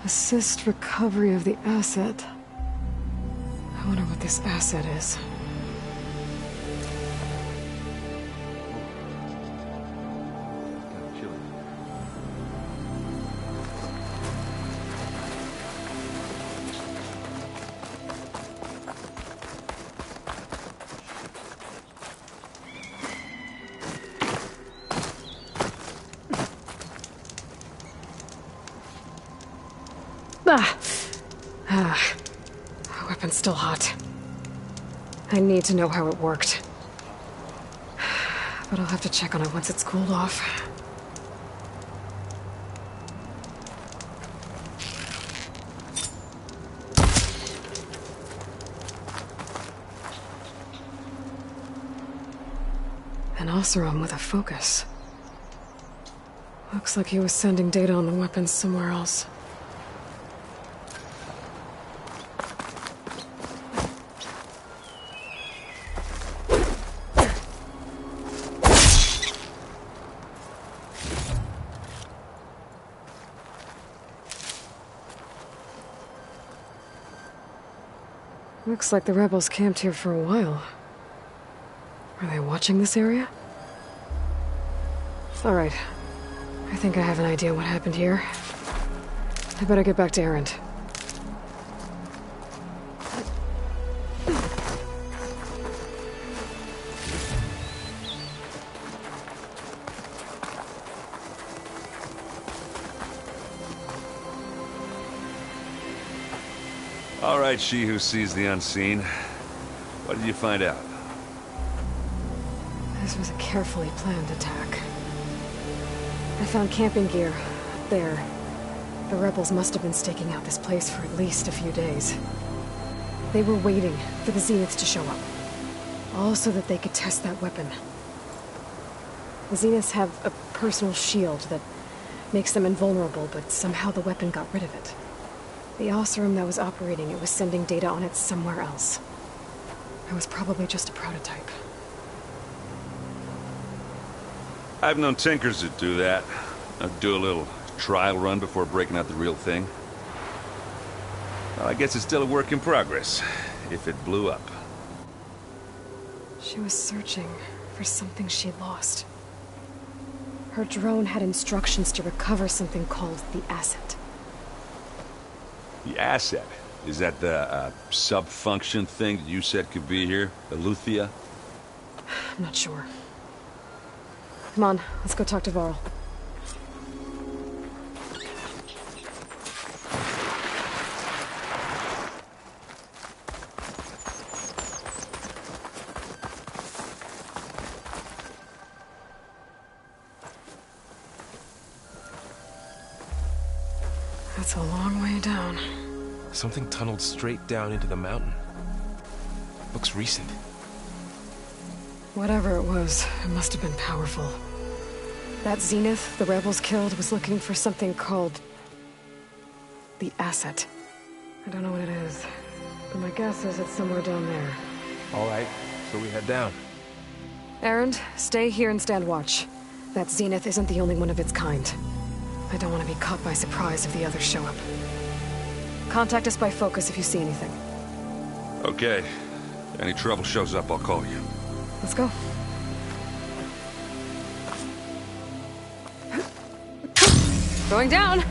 assist recovery of the asset. I wonder what this asset is. The weapon's still hot. I need to know how it worked. But I'll have to check on it once it's cooled off. An Oseram with a focus. Looks like he was sending data on the weapons somewhere else. Looks like the rebels camped here for a while. Are they watching this area? All right. I think I have an idea what happened here. I better get back to Erend. All right, she who sees the unseen. What did you find out? This was a carefully planned attack. I found camping gear up there. The rebels must have been staking out this place for at least a few days. They were waiting for the Zeniths to show up. All so that they could test that weapon. The Zeniths have a personal shield that makes them invulnerable, but somehow the weapon got rid of it. The Oseram that was operating it was sending data on it somewhere else. It was probably just a prototype. I've known tinkers that do that. Do a little trial run before breaking out the real thing. Well, I guess it's still a work in progress, if it blew up. She was searching for something she lost. Her drone had instructions to recover something called the asset. The asset? Is that the sub-function thing that you said could be here? The Luthia? I'm not sure. Come on, let's go talk to Varl. That's a long way down. Something tunneled straight down into the mountain. Looks recent. Whatever it was, it must have been powerful. That Zenith the rebels killed was looking for something called the asset. I don't know what it is, but my guess is it's somewhere down there. All right, so we head down. Erend, stay here and stand watch. That Zenith isn't the only one of its kind. I don't want to be caught by surprise if the others show up. Contact us by focus if you see anything. Okay. If any trouble shows up, I'll call you. Let's go. Going down!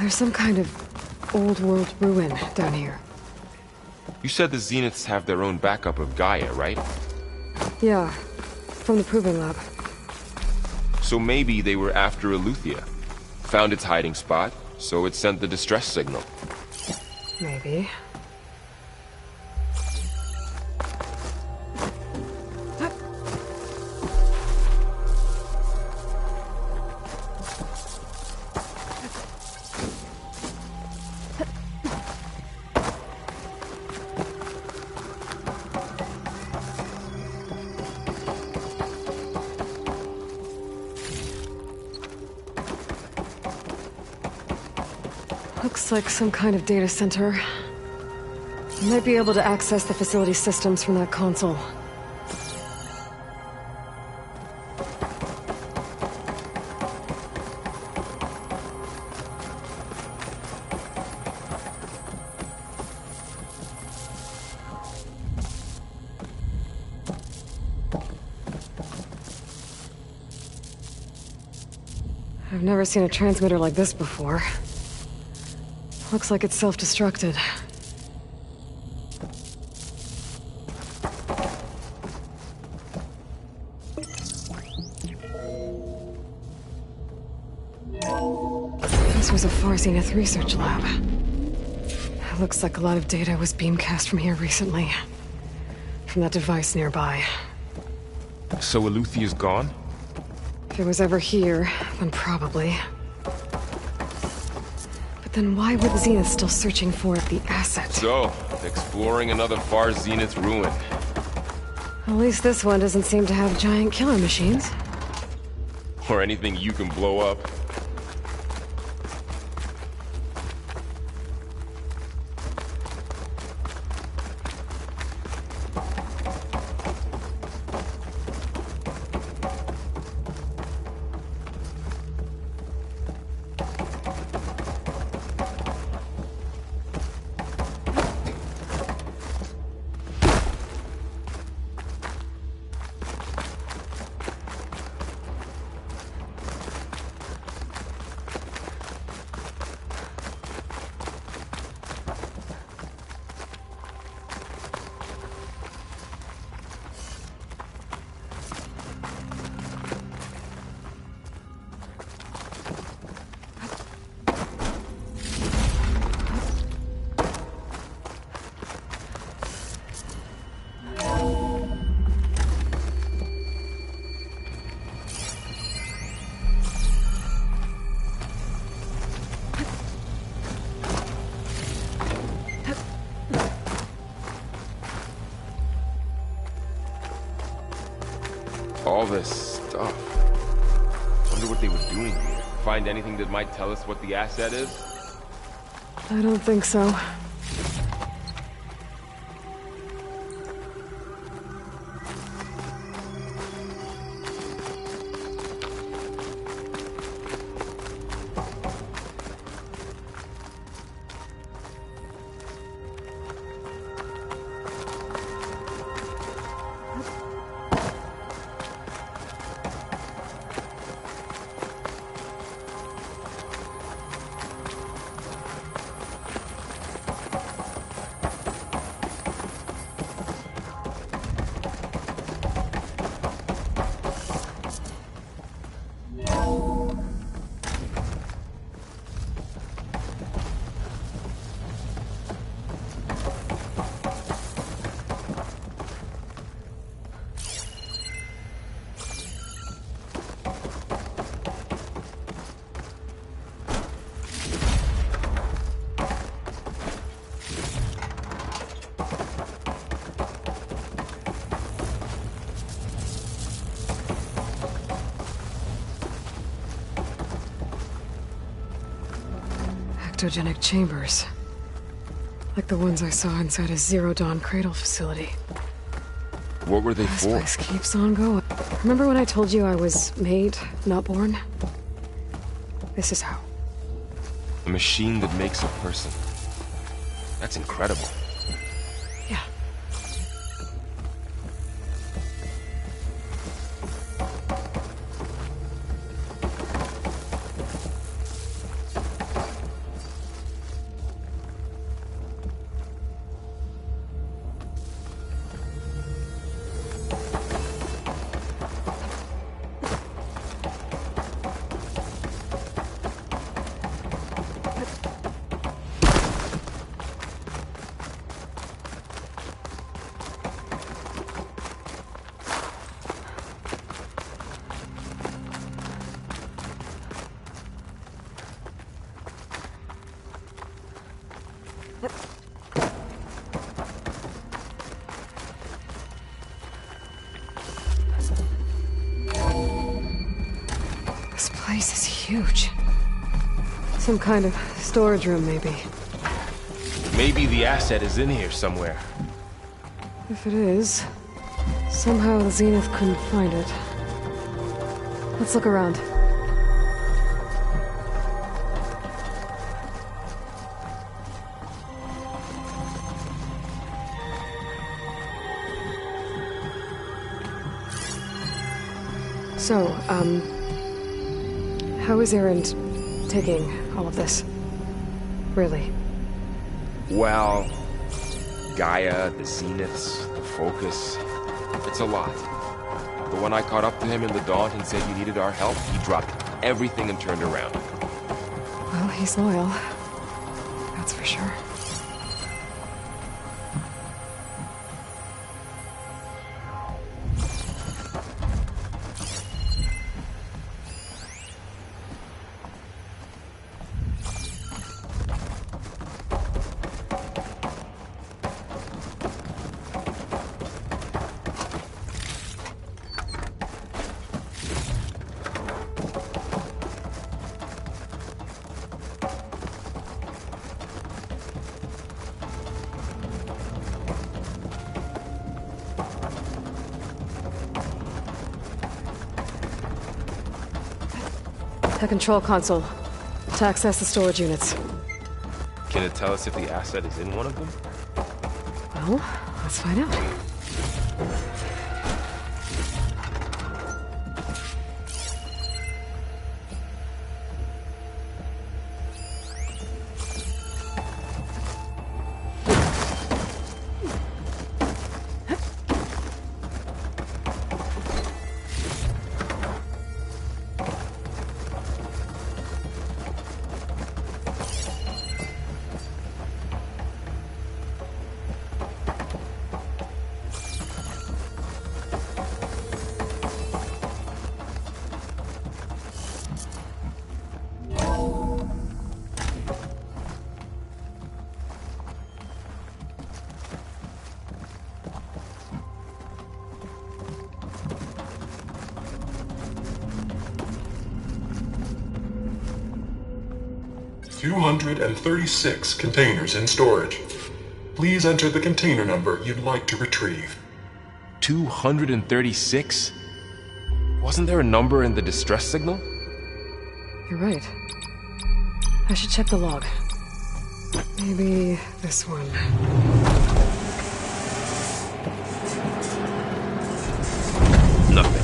There's some kind of old-world ruin down here. You said the Zeniths have their own backup of Gaia, right? Yeah, from the Proving Lab. So So maybe they were after Aletheia. Found its hiding spot, so it sent the distress signal. Maybe. Looks like some kind of data center. You might be able to access the facility systems from that console. I've never seen a transmitter like this before. Looks like it's self-destructed. This was a Far Zenith research lab. It looks like a lot of data was beamcast from here recently. From that device nearby. So Alethea's gone? If it was ever here, then probably. Then why were the Zeniths still searching for the asset? So, exploring another Far Zenith ruin. At least this one doesn't seem to have giant killer machines. Or anything you can blow up. All this stuff. Wonder what they were doing here. Find anything that might tell us what the asset is? I don't think so. Ectogenic chambers. Like the ones I saw inside a Zero Dawn cradle facility. What were they for? This place keeps on going. Remember when I told you I was made, not born? This is how. A machine that makes a person. That's incredible. Yeah. This place is huge. Some kind of storage room, maybe. Maybe the asset is in here somewhere. If it is, somehow the Zenith couldn't find it. Let's look around. So, how is Erend taking all of this? Really? Well, Gaia, the Zeniths, the Focus. It's a lot. But when I caught up to him in the Daunt and said he needed our help, he dropped everything and turned around. Well, he's loyal. That's for sure. The control console. To access the storage units. Can it tell us if the asset is in one of them? Well, let's find out. $236 containers in storage. Please enter the container number you'd like to retrieve. 236? Wasn't there a number in the distress signal? You're right. I should check the log. Maybe this one. Nothing.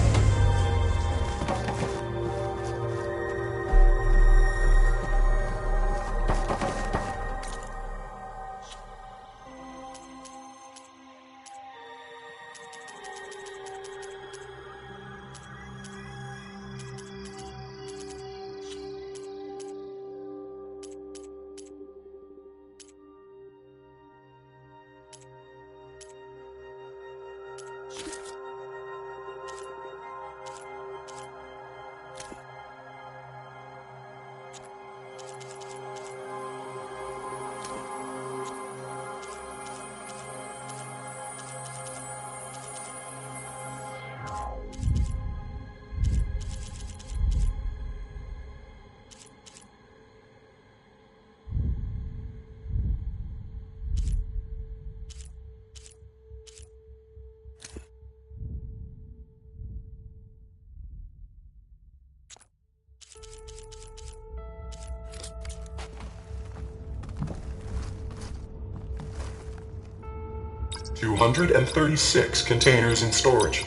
$236 containers in storage.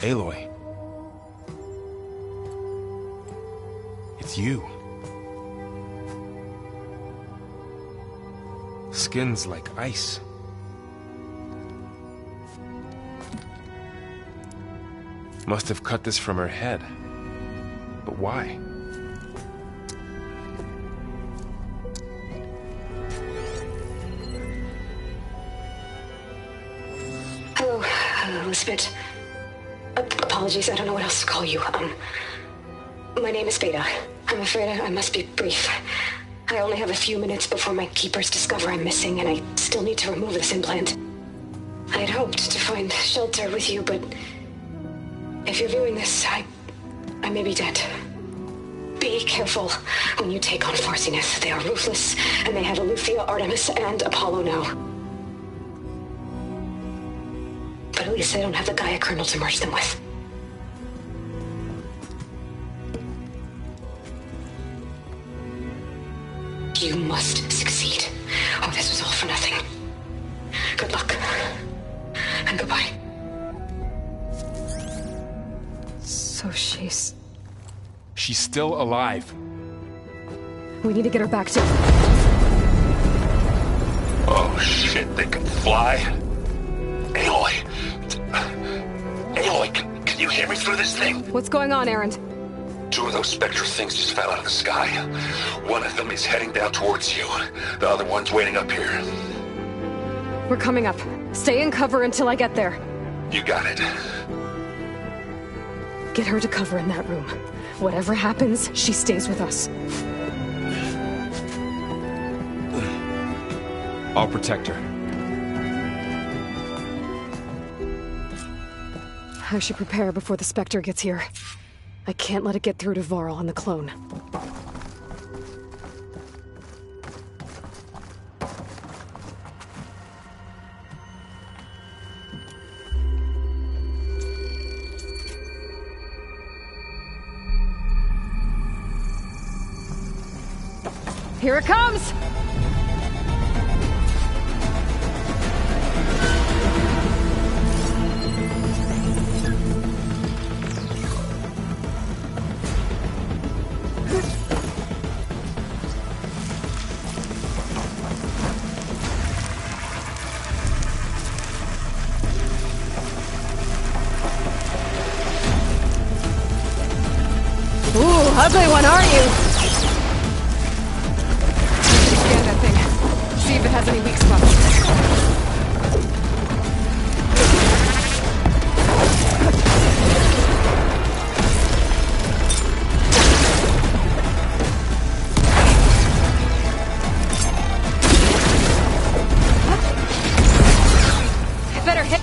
Aloy. It's you. Skin's like ice. Must have cut this from her head. But why? Hello, Elizabeth. Apologies, I don't know what else to call you. My name is Beta. I'm afraid I must be brief. I only have a few minutes before my keepers discover I'm missing, and I still need to remove this implant. I had hoped to find shelter with you, but if you're viewing this, I may be dead. Be careful when you take on Farsiness. They are ruthless, and they have Aletheia, Artemis, and Apollo now. But at least they don't have the Gaia kernel to merge them with. You must succeed, or this was all for nothing. Good luck, and goodbye. So she's still alive. We need to get her back to... Oh shit, they can fly? Aloy! Aloy, can you hear me through this thing? What's going on, Erend? 2 of those Spectre things just fell out of the sky. One of them is heading down towards you. The other one's waiting up here. We're coming up. Stay in cover until I get there. You got it. Get her to cover in that room. Whatever happens, she stays with us. I'll protect her. I should prepare before the Spectre gets here. I can't let it get through to Varl and the clone. Here it comes! Ugly one, aren't you? Scan that thing. See if it has any weak spots. Better hit.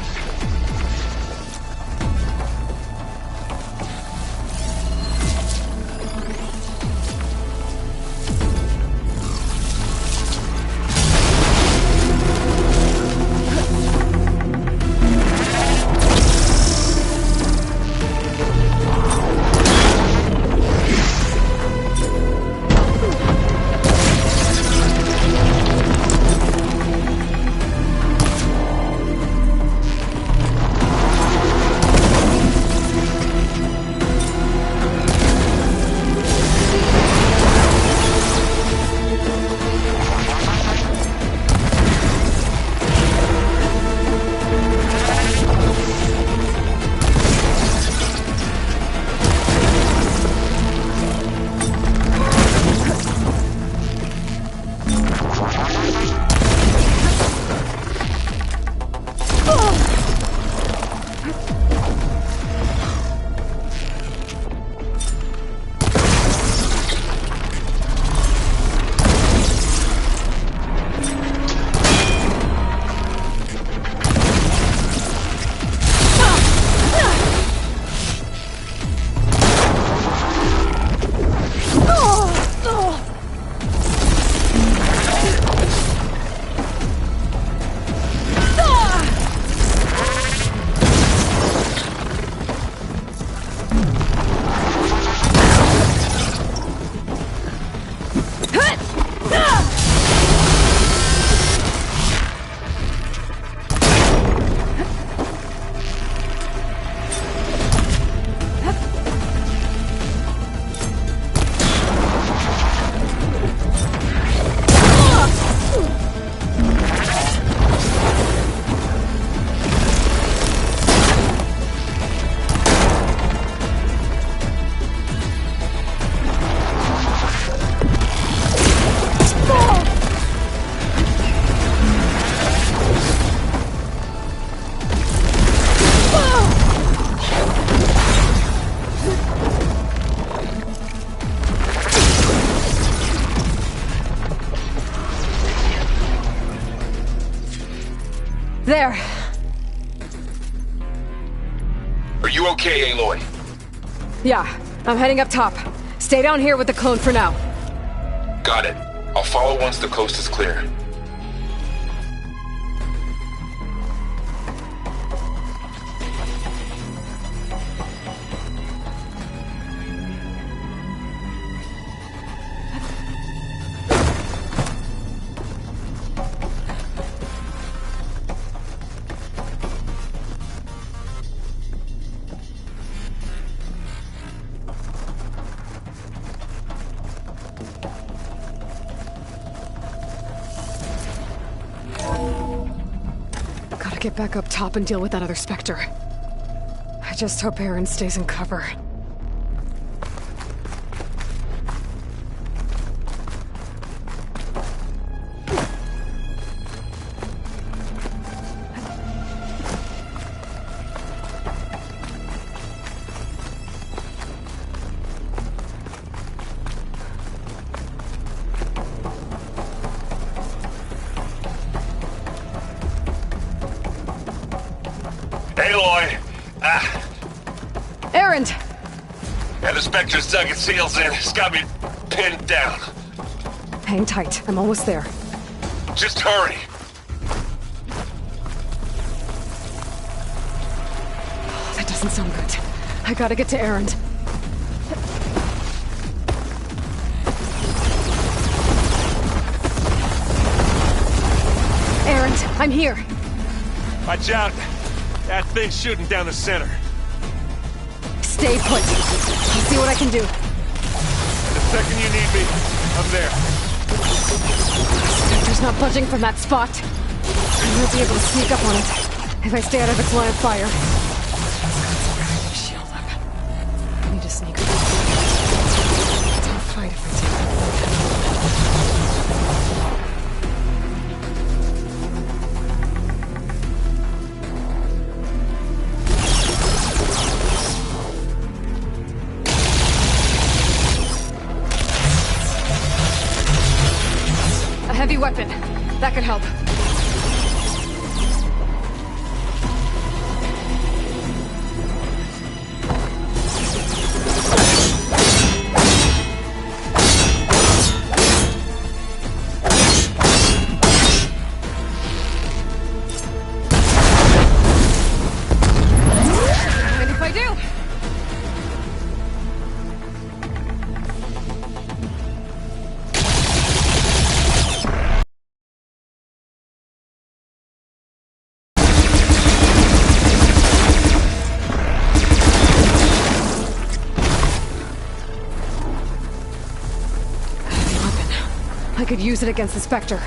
there. Are you okay, Aloy? Yeah, I'm heading up top. Stay down here with the clone for now. Got it. I'll follow once the coast is clear. Get back up top and deal with that other Spectre. I just hope Aaron stays in cover. Aloy! Aaron! Yeah, the Spectre's dug its heels in. It's got me pinned down. Hang tight. I'm almost there. Just hurry. That doesn't sound good. I gotta get to Aaron. Aaron, I'm here. Watch out. That thing's shooting down the center. Stay put. I'll see what I can do. The second you need me, I'm there. Spectre's not budging from that spot. I might be able to sneak up on it if I stay out of its line of fire. Shield up. I need to sneak up. Don't fight if I take it. Heavy weapon. That could help. And if I do? I could use it against the Spectre.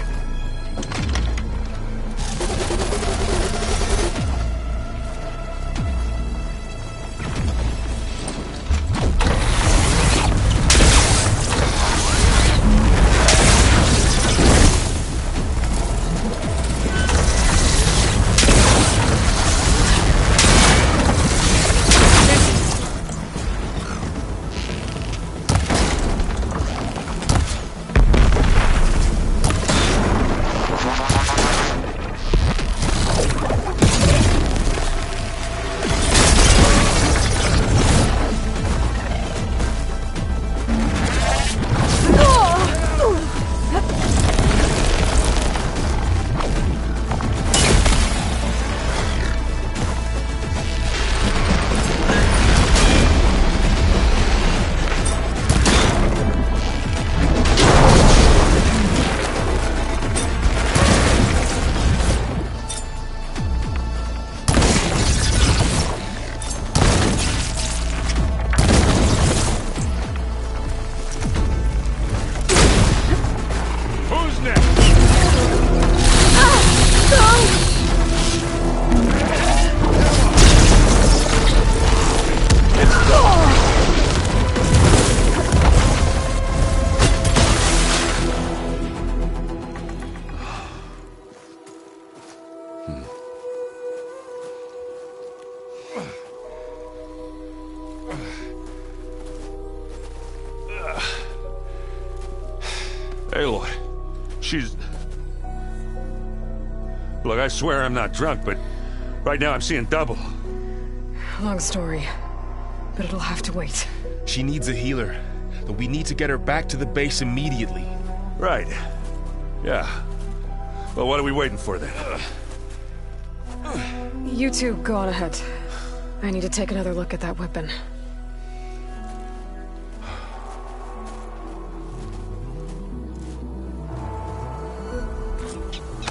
Aloy, she's... Look, I swear I'm not drunk, but right now I'm seeing double. Long story, but it'll have to wait. She needs a healer, but we need to get her back to the base immediately. Right. Yeah. Well, what are we waiting for then? You two go on ahead. I need to take another look at that weapon.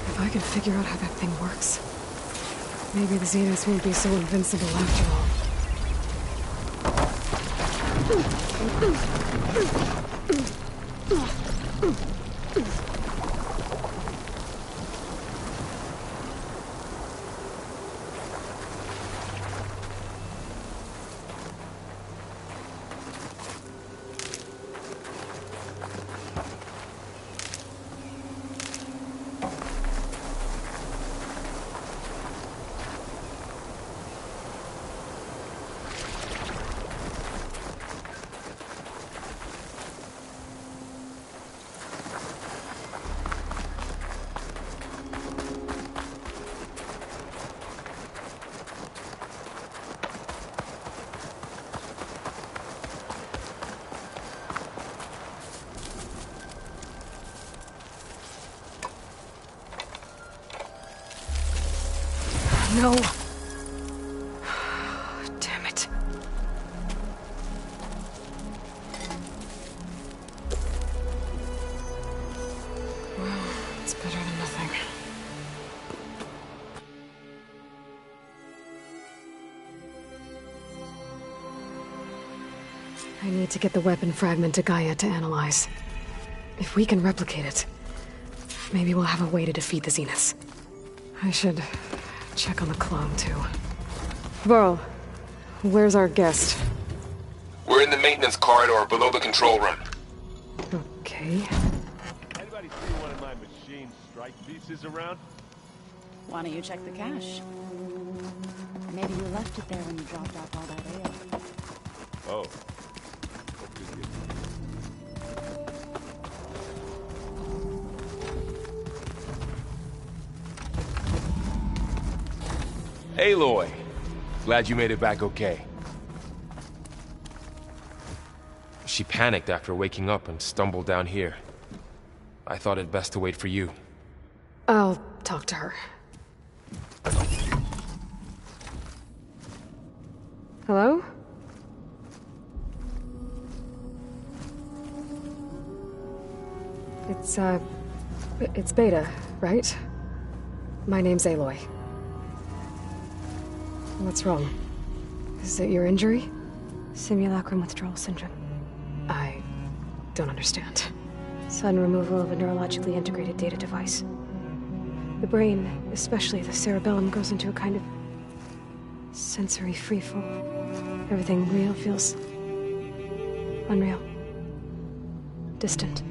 If I can figure out how that thing works, maybe the Zeniths won't be so invincible after all. No. Damn it. Well, it's better than nothing. I need to get the weapon fragment to Gaia to analyze. If we can replicate it, maybe we'll have a way to defeat the Zeniths. I should check on the clone, too. Varl, where's our guest? We're in the maintenance corridor below the control room. Okay. Anybody see one of my machine strike pieces around? Why don't you check the cache? Maybe you left it there when you dropped off all that ale. Oh. Aloy, glad you made it back okay. She panicked after waking up and stumbled down here. I thought it best to wait for you. I'll talk to her. Hello? It's Beta, right? My name's Aloy. What's wrong? Is it your injury? Simulacrum withdrawal syndrome. I don't understand. Sudden removal of a neurologically integrated data device. The brain, especially the cerebellum, goes into a kind of sensory freefall. Everything real feels unreal. Distant.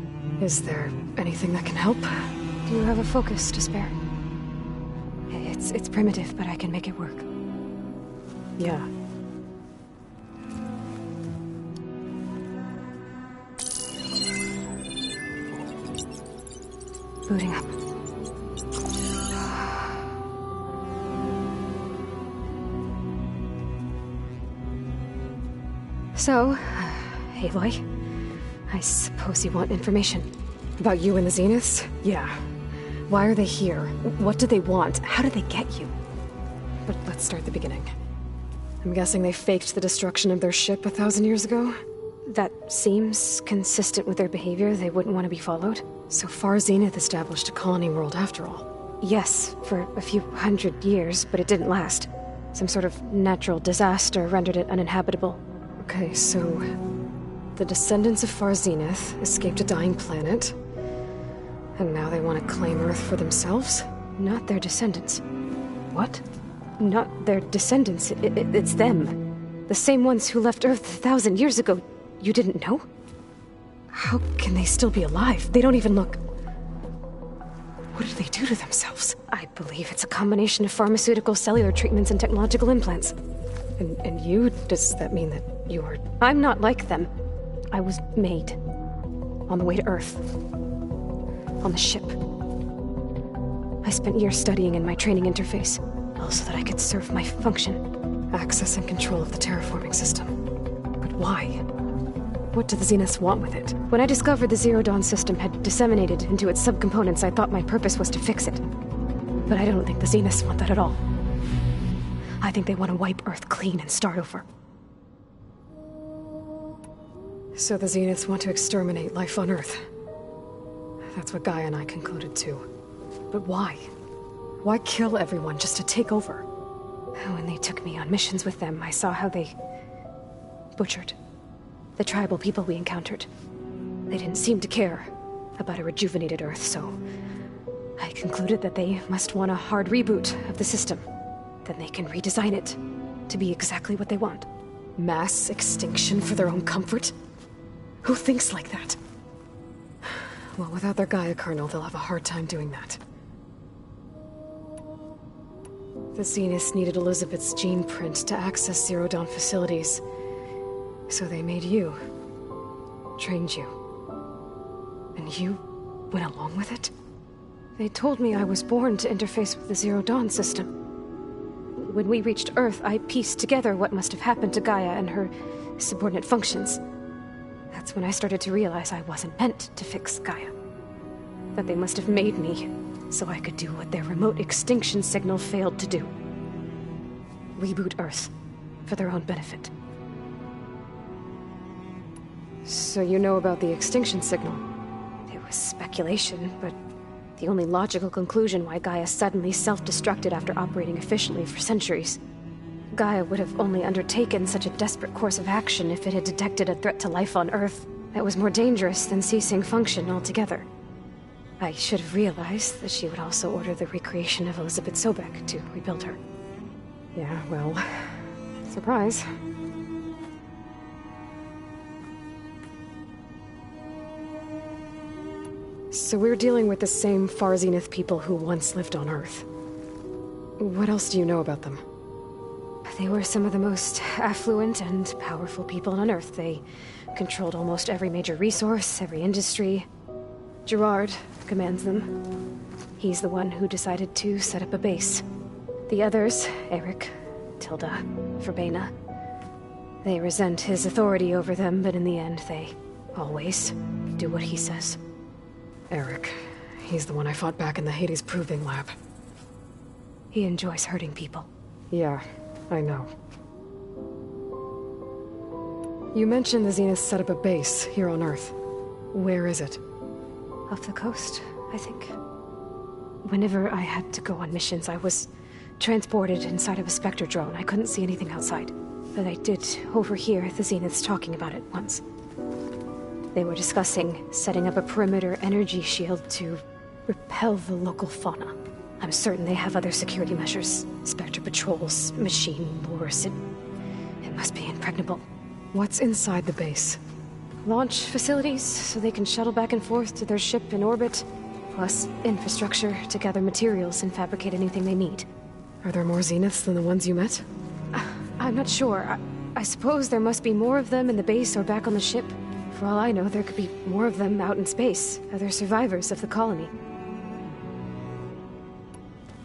Is there anything that can help? Do you have a focus to spare? It's primitive, but I can make it work. Yeah. Booting up. So, Aloy, I suppose you want information. About you and the Zeniths? Yeah. Why are they here? What do they want? How did they get you? But let's start at the beginning. I'm guessing they faked the destruction of their ship 1,000 years ago? That seems consistent with their behavior. They wouldn't want to be followed. So far, Zenith established a colony world after all. Yes, for a few hundred years, but it didn't last. Some sort of natural disaster rendered it uninhabitable. Okay, so the descendants of Far Zenith escaped a dying planet, and now they want to claim Earth for themselves? Not their descendants. What? Not their descendants. It's them. The same ones who left Earth 1,000 years ago. You didn't know? How can they still be alive? They don't even look... What did they do to themselves? I believe it's a combination of pharmaceutical, cellular treatments, and technological implants. And you? Does that mean that you are... I'm not like them. I was made. On the way to Earth. On the ship. I spent years studying in my training interface, all so that I could serve my function. Access and control of the terraforming system. But why? What do the Zeniths want with it? When I discovered the Zero Dawn system had disseminated into its subcomponents, I thought my purpose was to fix it. But I don't think the Zeniths want that at all. I think they want to wipe Earth clean and start over. So the Zeniths want to exterminate life on Earth. That's what Gaia and I concluded too. But why? Why kill everyone just to take over? When they took me on missions with them, I saw how they butchered the tribal people we encountered. They didn't seem to care about a rejuvenated Earth, so I concluded that they must want a hard reboot of the system. Then they can redesign it to be exactly what they want. Mass extinction for their own comfort? Who thinks like that? Well, without their Gaia kernel, they'll have a hard time doing that. The Zeniths needed Elizabeth's gene print to access Zero Dawn facilities. So they made you. Trained you. And you went along with it? They told me I was born to interface with the Zero Dawn system. When we reached Earth, I pieced together what must have happened to Gaia and her subordinate functions. That's when I started to realize I wasn't meant to fix Gaia. That they must have made me so I could do what their remote extinction signal failed to do. Reboot Earth for their own benefit. So you know about the extinction signal? It was speculation, but the only logical conclusion why Gaia suddenly self-destructed after operating efficiently for centuries. Gaia would have only undertaken such a desperate course of action if it had detected a threat to life on Earth that was more dangerous than ceasing function altogether. I should have realized that she would also order the recreation of Elizabeth Sobek to rebuild her. Yeah, well, surprise. So we're dealing with the same Far Zenith people who once lived on Earth. What else do you know about them? They were some of the most affluent and powerful people on Earth. They controlled almost every major resource, every industry. Gerard commands them. He's the one who decided to set up a base. The others, Eric, Tilda, Verbena, they resent his authority over them, but in the end, they always do what he says. Eric. He's the one I fought back in the Hades Proving Lab. He enjoys hurting people. Yeah, I know. You mentioned the Zeniths set up a base here on Earth. Where is it? Off the coast, I think. Whenever I had to go on missions, I was transported inside of a Spectre drone. I couldn't see anything outside. But I did overhear the Zeniths talking about it once. They were discussing setting up a perimeter energy shield to repel the local fauna. I'm certain they have other security measures. Spectre patrols, machine lures. It must be impregnable. What's inside the base? Launch facilities, so they can shuttle back and forth to their ship in orbit. Plus, infrastructure to gather materials and fabricate anything they need. Are there more Zeniths than the ones you met? I'm not sure. I suppose there must be more of them in the base or back on the ship. For all I know, there could be more of them out in space, other survivors of the colony.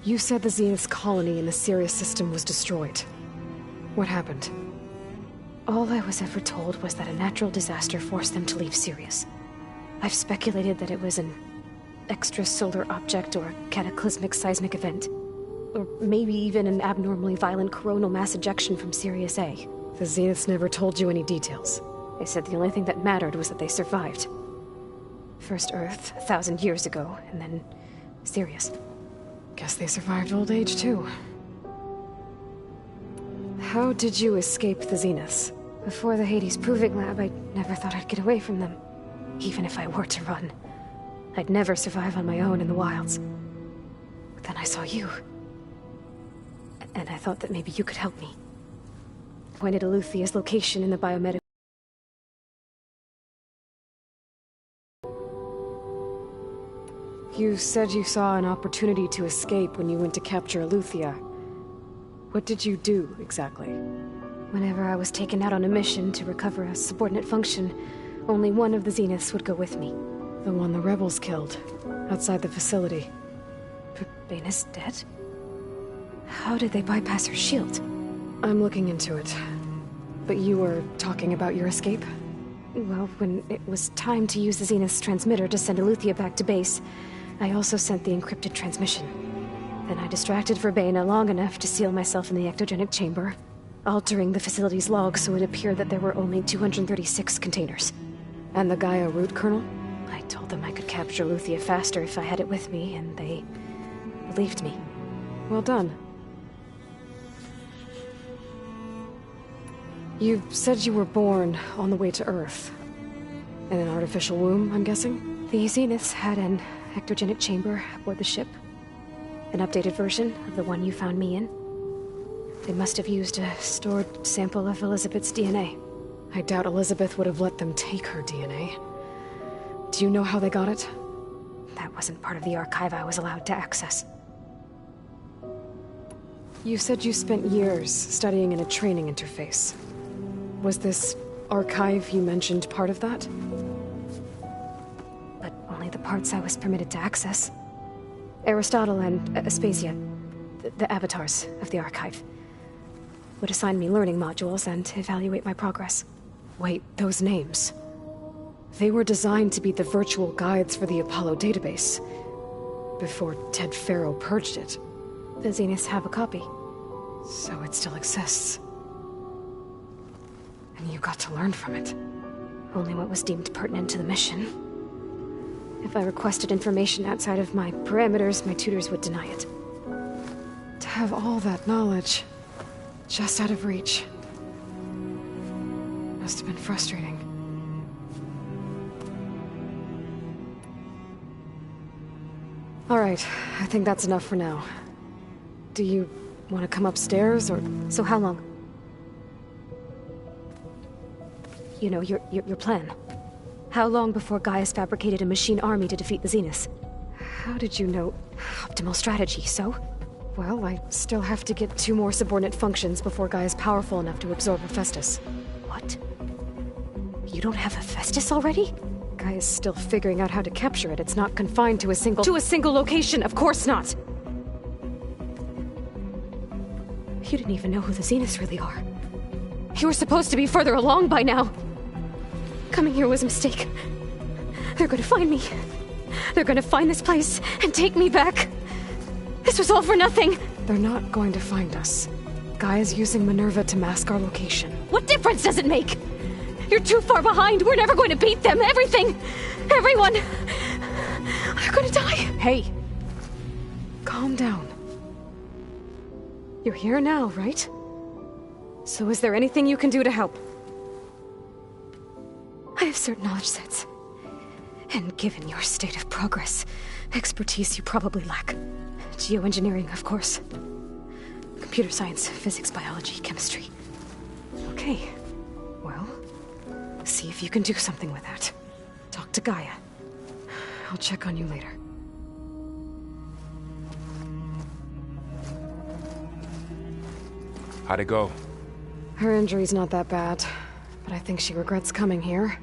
You said the Zenith's colony in the Sirius system was destroyed. What happened? All I was ever told was that a natural disaster forced them to leave Sirius. I've speculated that it was an extrasolar object or cataclysmic seismic event. Or maybe even an abnormally violent coronal mass ejection from Sirius A. The Zeniths never told you any details. They said the only thing that mattered was that they survived. First Earth, 1,000 years ago, and then Sirius. Guess they survived old age, too. How did you escape the Zeniths? Before the Hades Proving Lab, I never thought I'd get away from them. Even if I were to run. I'd never survive on my own in the wilds. But then I saw you. And I thought that maybe you could help me. Pointed Eluthia's location in the biomedical. You said you saw an opportunity to escape when you went to capture Eluthia. What did you do, exactly? Whenever I was taken out on a mission to recover a subordinate function, only one of the Zeniths would go with me. The one the rebels killed, outside the facility. Bane is dead? How did they bypass her shield? I'm looking into it. But you were talking about your escape? Well, when it was time to use the Zenith's transmitter to send Aletheia back to base, I also sent the encrypted transmission. Then I distracted Verbena long enough to seal myself in the ectogenic chamber, altering the facility's log so it appeared that there were only 236 containers. And the Gaia root kernel? I told them I could capture Aletheia faster if I had it with me, and they believed me. Well done. You said you were born on the way to Earth. In an artificial womb, I'm guessing? The Zeniths had an ectogenic chamber aboard the ship. An updated version of the one you found me in. They must have used a stored sample of Elizabeth's DNA. I doubt Elizabeth would have let them take her DNA. Do you know how they got it? That wasn't part of the archive I was allowed to access. You said you spent years studying in a training interface. Was this archive you mentioned part of that? But only the parts I was permitted to access. Aristotle and Aspasia, the avatars of the archive, would assign me learning modules and evaluate my progress. Wait, those names. They were designed to be the virtual guides for the Apollo database, before Ted Faro purged it. The Zeniths have a copy. So it still exists. And you got to learn from it. Only what was deemed pertinent to the mission. If I requested information outside of my parameters, my tutors would deny it. To have all that knowledge, just out of reach, must have been frustrating. All right, I think that's enough for now. Do you want to come upstairs, or... So how long? You know, your plan. How long before Gaius fabricated a machine army to defeat the Zeniths? How did you know? Optimal strategy, so? Well, I still have to get 2 more subordinate functions before Gaia's powerful enough to absorb Hephaestus. What? You don't have Hephaestus already? Gaia's still figuring out how to capture it. It's not confined to a single... To a single location! Of course not! You didn't even know who the Zeniths really are. You were supposed to be further along by now! Coming here was a mistake. They're gonna find me. They're gonna find this place and take me back. This was all for nothing! They're not going to find us. Gaia's using Minerva to mask our location. What difference does it make? You're too far behind. We're never going to beat them. Everything. Everyone. They're gonna die. Hey. Calm down. You're here now, right? So is there anything you can do to help? I have certain knowledge sets. And given your state of progress, expertise you probably lack. Geoengineering, of course. Computer science, physics, biology, chemistry. Okay. Well, see if you can do something with that. Talk to Gaia. I'll check on you later. How'd it go? Her injury's not that bad, but I think she regrets coming here.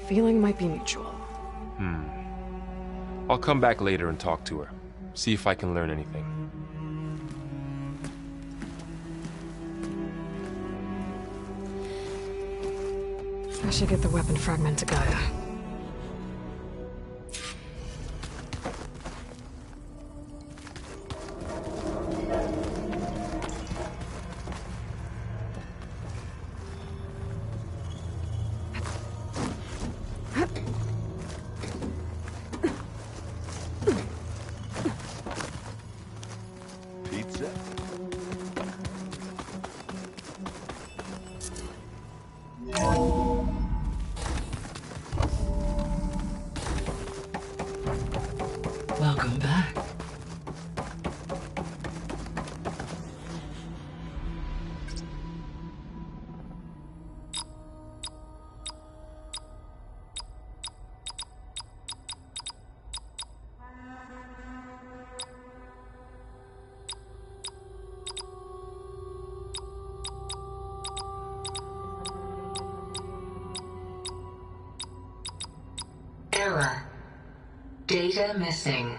Feeling might be mutual. I'll come back later and talk to her. See if I can learn anything. I should get the weapon fragment to Gaia. Pizza. Welcome back. Error. Data missing.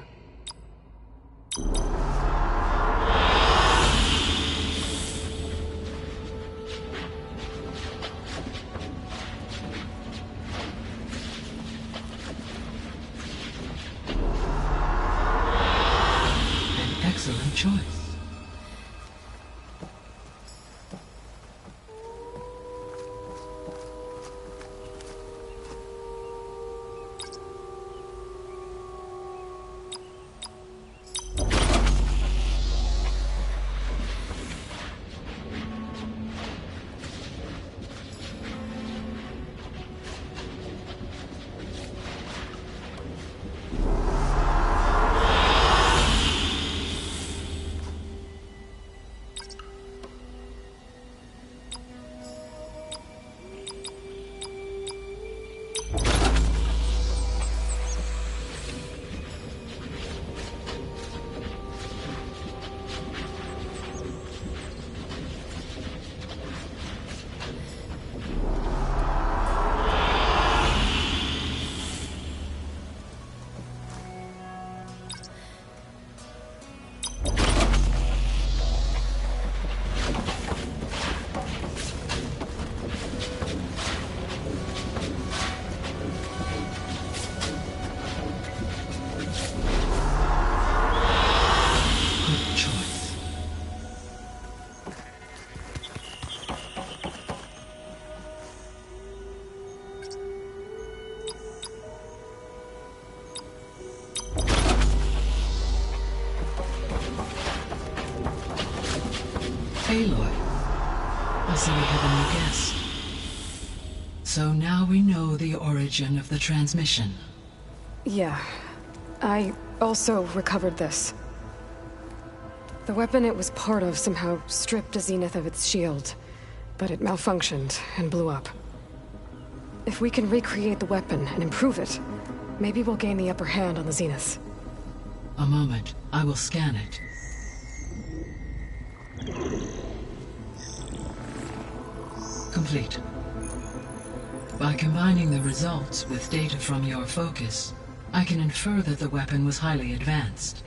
choice. Aloy, I see we have a new guest. So now we know the origin of the transmission. Yeah. I also recovered this. The weapon it was part of somehow stripped a Zenith of its shield, but it malfunctioned and blew up. If we can recreate the weapon and improve it, maybe we'll gain the upper hand on the Zeniths. A moment. I will scan it. Complete. By combining the results with data from your focus, I can infer that the weapon was highly advanced,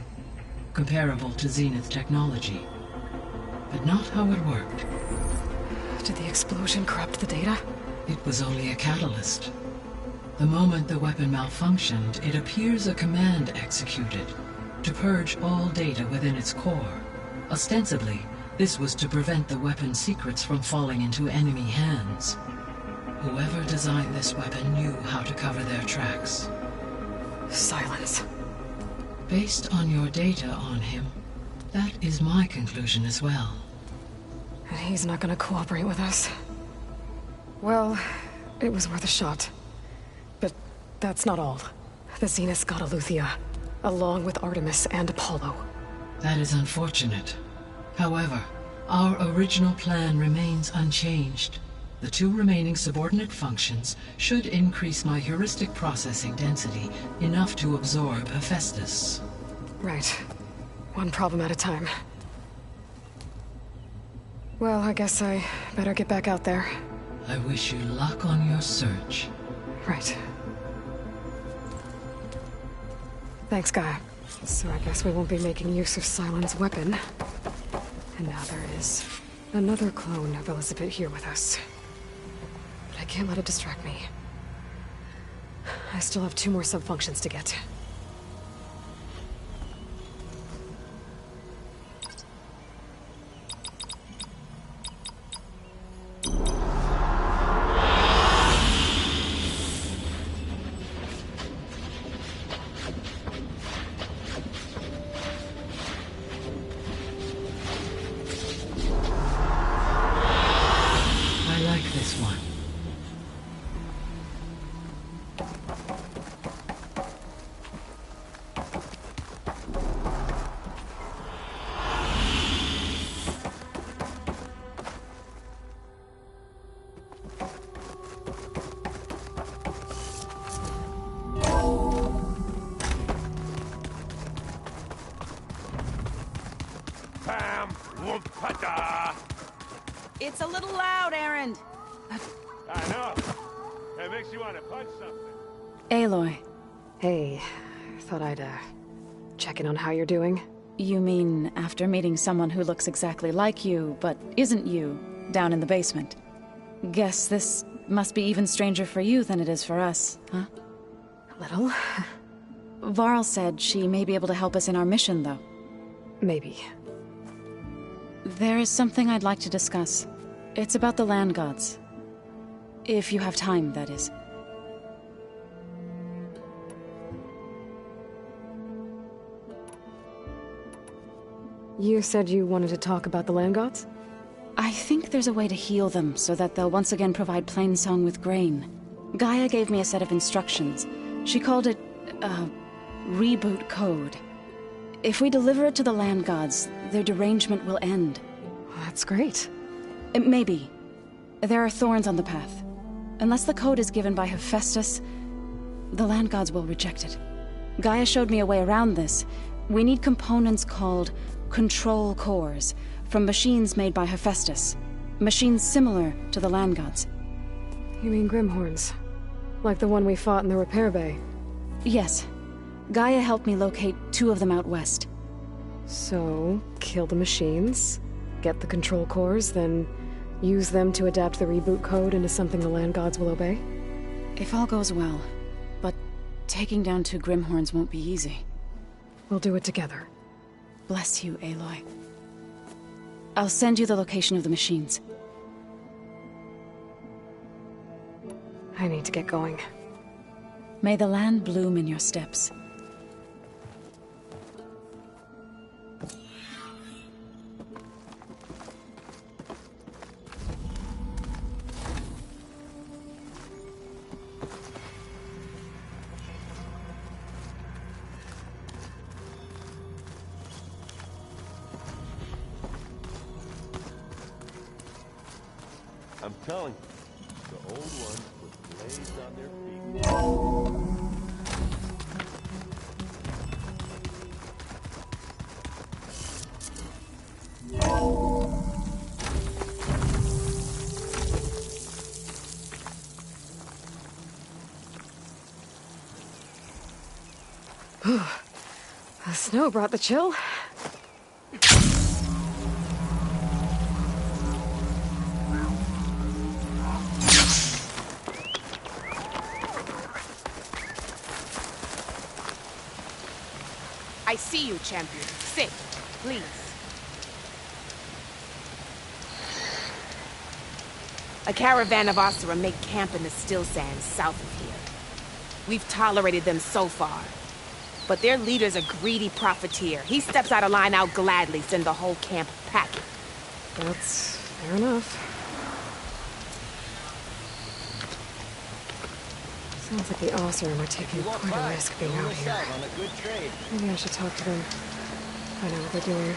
comparable to Zenith technology, but not how it worked. Did the explosion corrupt the data? It was only a catalyst. The moment the weapon malfunctioned, it appears a command executed to purge all data within its core. Ostensibly, this was to prevent the weapon's secrets from falling into enemy hands. Whoever designed this weapon knew how to cover their tracks. Silence. Based on your data on him, that is my conclusion as well. And he's not gonna cooperate with us. Well, it was worth a shot. But that's not all. The Zeniths got Aletheia, along with Artemis and Apollo. That is unfortunate. However, our original plan remains unchanged. The two remaining subordinate functions should increase my heuristic processing density enough to absorb Hephaestus. Right. One problem at a time. Well, I guess I better get back out there. I wish you luck on your search. Right. Thanks, Gaia. So I guess we won't be making use of Cylon's weapon. And now there is another clone of Elizabeth here with us. But I can't let it distract me. I still have 2 more sub-functions to get. It's a little loud, Aaron. I know. It makes you want to punch something. Aloy. Hey, thought I'd, check in on how you're doing. You mean after meeting someone who looks exactly like you, but isn't you, down in the basement? Guess this must be even stranger for you than it is for us, huh? A little. Varl said she may be able to help us in our mission, though. Maybe. There is something I'd like to discuss. It's about the land gods. If you have time, that is. You said you wanted to talk about the land gods? I think there's a way to heal them so that they'll once again provide Plainsong with grain. Gaia gave me a set of instructions. She called it, reboot code. If we deliver it to the land gods, their derangement will end. That's great. Maybe. There are thorns on the path. Unless the code is given by Hephaestus, the land gods will reject it. Gaia showed me a way around this. We need components called control cores, from machines made by Hephaestus. Machines similar to the land gods. You mean Grimhorns? Like the one we fought in the repair bay? Yes. Gaia helped me locate 2 of them out west. So, kill the machines, get the control cores, then use them to adapt the reboot code into something the land gods will obey? If all goes well. But taking down 2 Grimhorns won't be easy. We'll do it together. Bless you, Aloy. I'll send you the location of the machines. I need to get going. May the land bloom in your steps. I'm telling you, the old ones put blades on their The snow brought the chill. I see you, champion. Sit, please. A caravan of Asura make camp in the still sands south of here. We've tolerated them so far. But their leader's a greedy profiteer. He steps out of line, I'll gladly send the whole camp packing. That's fair enough. Sounds like the Asura are taking quite a risk being out here. Maybe I should talk to them. Find out what they're doing.